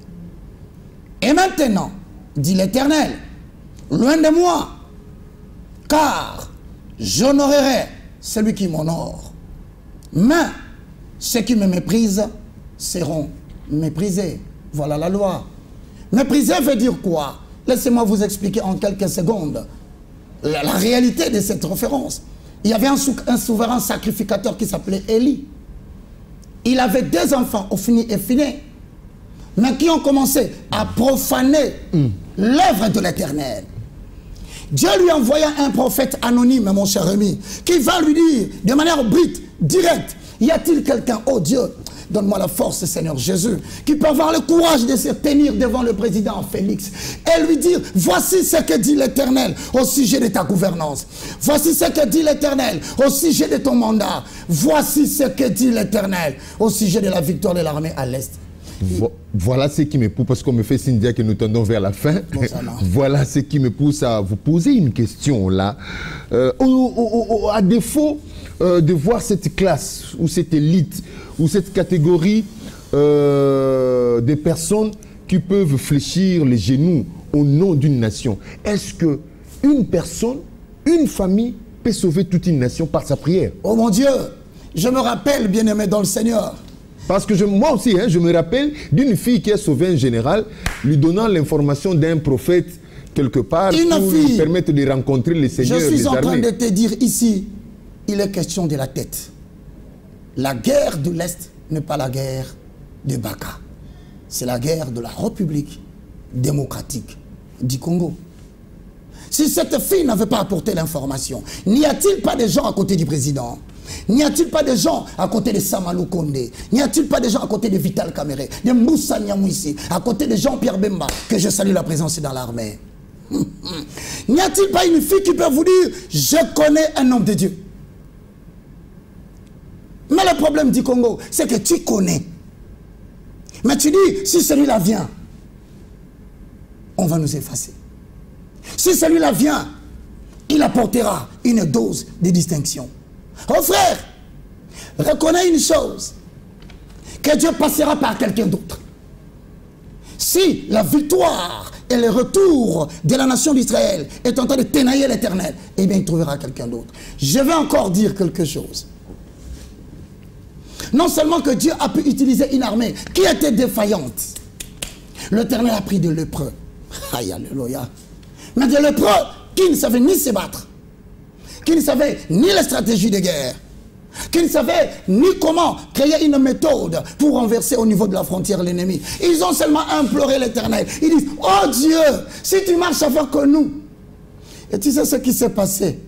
Et maintenant, dit l'Éternel, loin de moi, car j'honorerai celui qui m'honore. Mais ceux qui me méprisent seront méprisés. Voilà la loi. Mépriser veut dire quoi? Laissez-moi vous expliquer en quelques secondes la réalité de cette référence. Il y avait un souverain sacrificateur qui s'appelait Élie. Il avait 2 enfants, Ophni et Phiné, mais qui ont commencé à profaner l'œuvre de l'Éternel. Dieu lui envoya un prophète anonyme, mon cher Rémi, qui va lui dire de manière brute, directe, y a-t-il quelqu'un, oh Dieu, donne-moi la force, Seigneur Jésus, qui peut avoir le courage de se tenir devant le président Félix et lui dire, voici ce que dit l'Éternel au sujet de ta gouvernance. Voici ce que dit l'Éternel au sujet de ton mandat. Voici ce que dit l'Éternel au sujet de la victoire de l'armée à l'Est. Voilà ce qui me pousse, parce qu'on me fait signe dire que nous tendons vers la fin. Bon, voilà ce qui me pousse à vous poser une question là. À défaut de voir cette classe ou cette élite ou cette catégorie des personnes qui peuvent fléchir les genoux au nom d'une nation, est-ce que une personne, une famille peut sauver toute une nation par sa prière? Oh mon Dieu, je me rappelle, bien-aimé dans le Seigneur. Parce que moi aussi, je me rappelle d'une fille qui a sauvé un général, lui donnant l'information d'un prophète quelque part pour lui permettre de rencontrer les seigneurs des armées. Je suis en train de te dire ici, il est question de la tête. La guerre de l'Est n'est pas la guerre de Baka. C'est la guerre de la République démocratique du Congo. Si cette fille n'avait pas apporté l'information, n'y a-t-il pas des gens à côté du président? N'y a-t-il pas des gens à côté de Samalou Kondé? N'y a-t-il pas des gens à côté de Vital Kamere, de Moussa Nyamouissi, à côté de Jean-Pierre Bemba, que je salue la présence dans l'armée? N'y a-t-il pas une fille qui peut vous dire, je connais un homme de Dieu? Mais le problème du Congo, c'est que tu connais. Mais tu dis, si celui-là vient, on va nous effacer. Si celui-là vient, il apportera une dose de distinction. Oh frère, reconnais une chose, que Dieu passera par quelqu'un d'autre. Si la victoire et le retour de la nation d'Israël est en train de ténailler l'Éternel, eh bien il trouvera quelqu'un d'autre. Je vais encore dire quelque chose. Non seulement que Dieu a pu utiliser une armée qui était défaillante, l'Éternel a pris des lépreux. Aïe, alléluia. Mais des lépreux qui ne savaient ni se battre, qui ne savaient ni la stratégie de guerre, qui ne savaient ni comment créer une méthode pour renverser au niveau de la frontière l'ennemi. Ils ont seulement imploré l'Éternel. Ils disent, oh Dieu, si tu marches avec nous. Et tu sais ce qui s'est passé?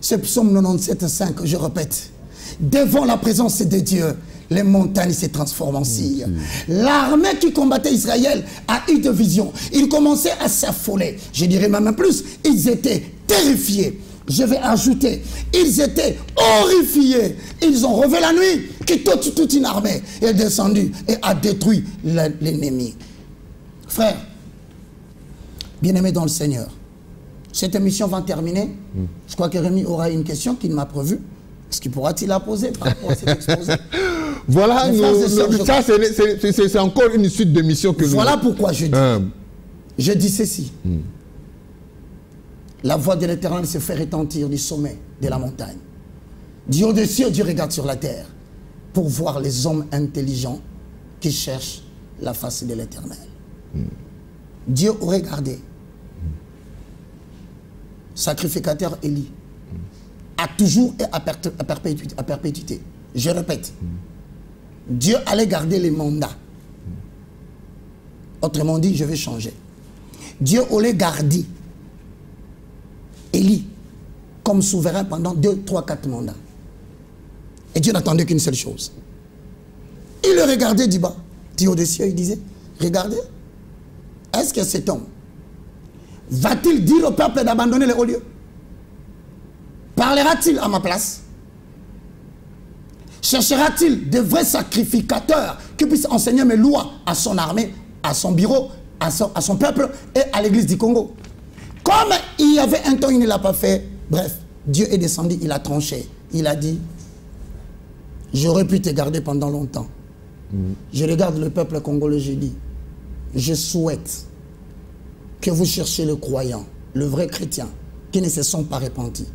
C'est Psaume 97,5, je répète. Devant la présence de Dieu, les montagnes se transforment en cire. L'armée qui combattait Israël a eu de visions. Ils commençaient à s'affoler. Je dirais même plus, ils étaient terrifiés. Je vais ajouter, ils étaient horrifiés. Ils ont relevé la nuit, qui toute une armée est descendue et a détruit l'ennemi. Frère, bien-aimé dans le Seigneur, cette émission va terminer. Je crois que Rémi aura une question qu'il m'a prévue. Est-ce qu'il pourra-t-il la poser par rapport à cet exposé? Voilà, ça c'est encore une suite de missions que voilà pourquoi je dis ceci. La voix de l'Éternel se fait retentir du sommet de la montagne. Dieu des cieux, Dieu regarde sur la terre pour voir les hommes intelligents qui cherchent la face de l'Éternel. Dieu aurait gardé sacrificateur Élie à toujours et à perpétuité. Je répète, Dieu allait garder les mandats. Autrement dit, je vais changer. Dieu allait garder Élie comme souverain pendant 2, 3, 4 mandats. Et Dieu n'attendait qu'une seule chose. Il le regardait du bas, du haut des cieux, il disait, regardez, est-ce que cet homme va-t-il dire au peuple d'abandonner les hauts lieux? Parlera-t-il à ma place? Cherchera-t-il de vrais sacrificateurs qui puissent enseigner mes lois à son armée, à son bureau, à son peuple et à l'église du Congo? Comme il y avait un temps, il ne l'a pas fait. Bref, Dieu est descendu, il a tranché. Il a dit, j'aurais pu te garder pendant longtemps. Je regarde le peuple congolais, je dis, je souhaite que vous cherchiez le croyant, le vrai chrétien, qui ne se sont pas repentis,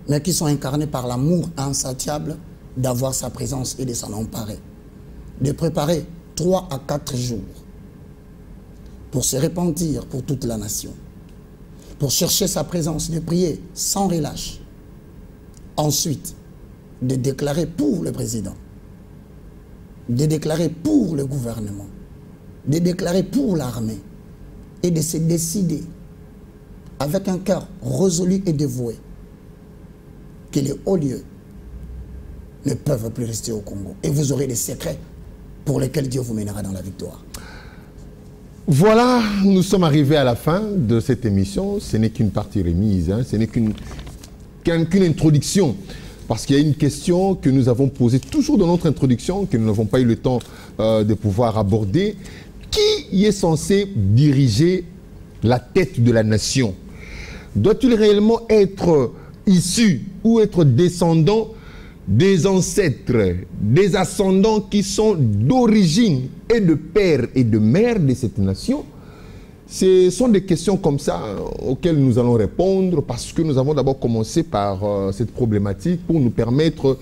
mais qui sont incarnés par l'amour insatiable d'avoir sa présence et de s'en emparer. De préparer 3 à 4 jours pour se repentir pour toute la nation, pour chercher sa présence, de prier sans relâche. Ensuite, de déclarer pour le président, de déclarer pour le gouvernement, de déclarer pour l'armée et de se décider avec un cœur résolu et dévoué, que les hauts lieux ne peuvent plus rester au Congo. Et vous aurez des secrets pour lesquels Dieu vous mènera dans la victoire. Voilà, nous sommes arrivés à la fin de cette émission. Ce n'est qu'une partie remise, hein. Ce n'est qu'une introduction. Parce qu'il y a une question que nous avons posée toujours dans notre introduction, que nous n'avons pas eu le temps de pouvoir aborder. Qui est censé diriger la tête de la nation? Doit-il réellement être issu ou être descendant des ancêtres, des ascendants qui sont d'origine et de père et de mère de cette nation? Ce sont des questions comme ça auxquelles nous allons répondre, parce que nous avons d'abord commencé par cette problématique pour nous permettre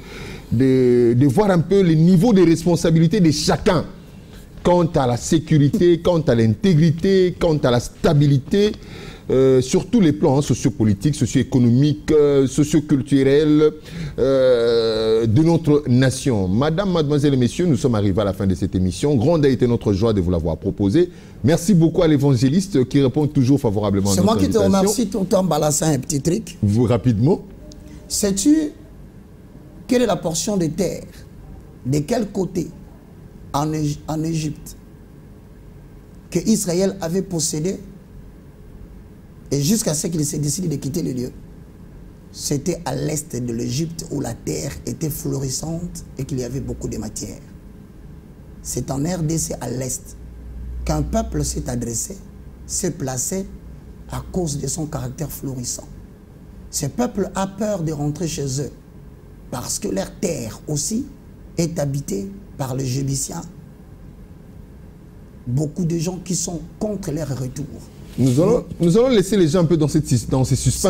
de voir un peu les niveaux de responsabilité de chacun quant à la sécurité, quant à l'intégrité, quant à la stabilité, sur tous les plans, hein, sociopolitiques, socio-économiques, socio-culturels de notre nation. Madame, mademoiselles et messieurs, nous sommes arrivés à la fin de cette émission. Grande a été notre joie de vous l'avoir proposé. Merci beaucoup à l'évangéliste qui répond toujours favorablement à notre invitation. C'est moi qui te remercie tout le temps, balançant un petit truc. Vous, rapidement. Sais-tu quelle est la portion de terre, de quel côté en Égypte que Israël avait possédé, et jusqu'à ce qu'il s'est décidé de quitter le lieu? C'était à l'est de l'Égypte où la terre était florissante et qu'il y avait beaucoup de matière. C'est en RDC à l'est qu'un peuple s'est adressé, s'est placé à cause de son caractère florissant. Ce peuple a peur de rentrer chez eux parce que leur terre aussi est habitée par les Jébusiens. Beaucoup de gens qui sont contre leur retour. Nous allons laisser les gens un peu dans ces suspens,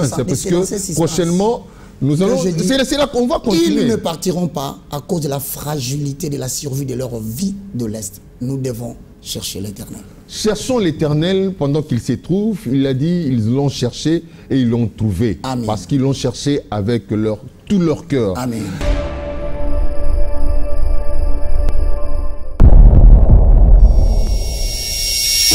parce que prochainement, nous allons... C'est là qu'on va continuer. Ils ne partiront pas à cause de la fragilité de la survie de leur vie de l'Est. Nous devons chercher l'Éternel. Cherchons l'Éternel pendant qu'il s'y trouve. Il a dit, ils l'ont cherché et ils l'ont trouvé. Amen. Parce qu'ils l'ont cherché avec tout leur cœur. Amen.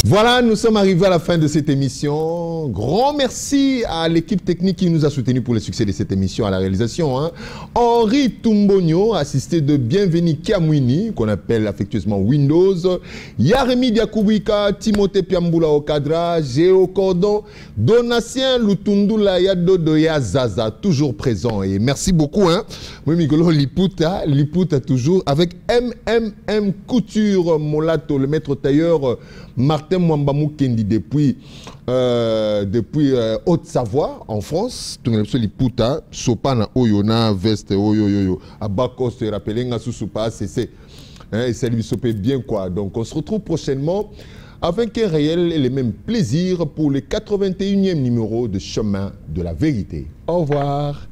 Voilà, nous sommes arrivés à la fin de cette émission. Grand merci à l'équipe technique qui nous a soutenus pour le succès de cette émission, à la réalisation. Hein. Henri Tumbonio, assisté de Bienveni Kiamwini, qu'on appelle affectueusement Windows. Yaremi Diakoubika, Timothée Piambula au cadre, Géo Cordon, Donatien Lutundula Yado Doya Zaza, toujours présent. Et merci beaucoup. Hein. Oui, Migolo Liputa toujours, avec MMM Couture Molato, le maître tailleur Martin Mwambamou Kendi depuis Haute-Savoie en France. Tout le monde Liputa, Sopana Oyona, Veste Oyoyoyo, Abakos, Rappelenga Susupa, c'est et ça lui sopait bien quoi. Donc on se retrouve prochainement avec un réel et les mêmes plaisirs pour le 81e numéro de Chemin de la Vérité. Au revoir.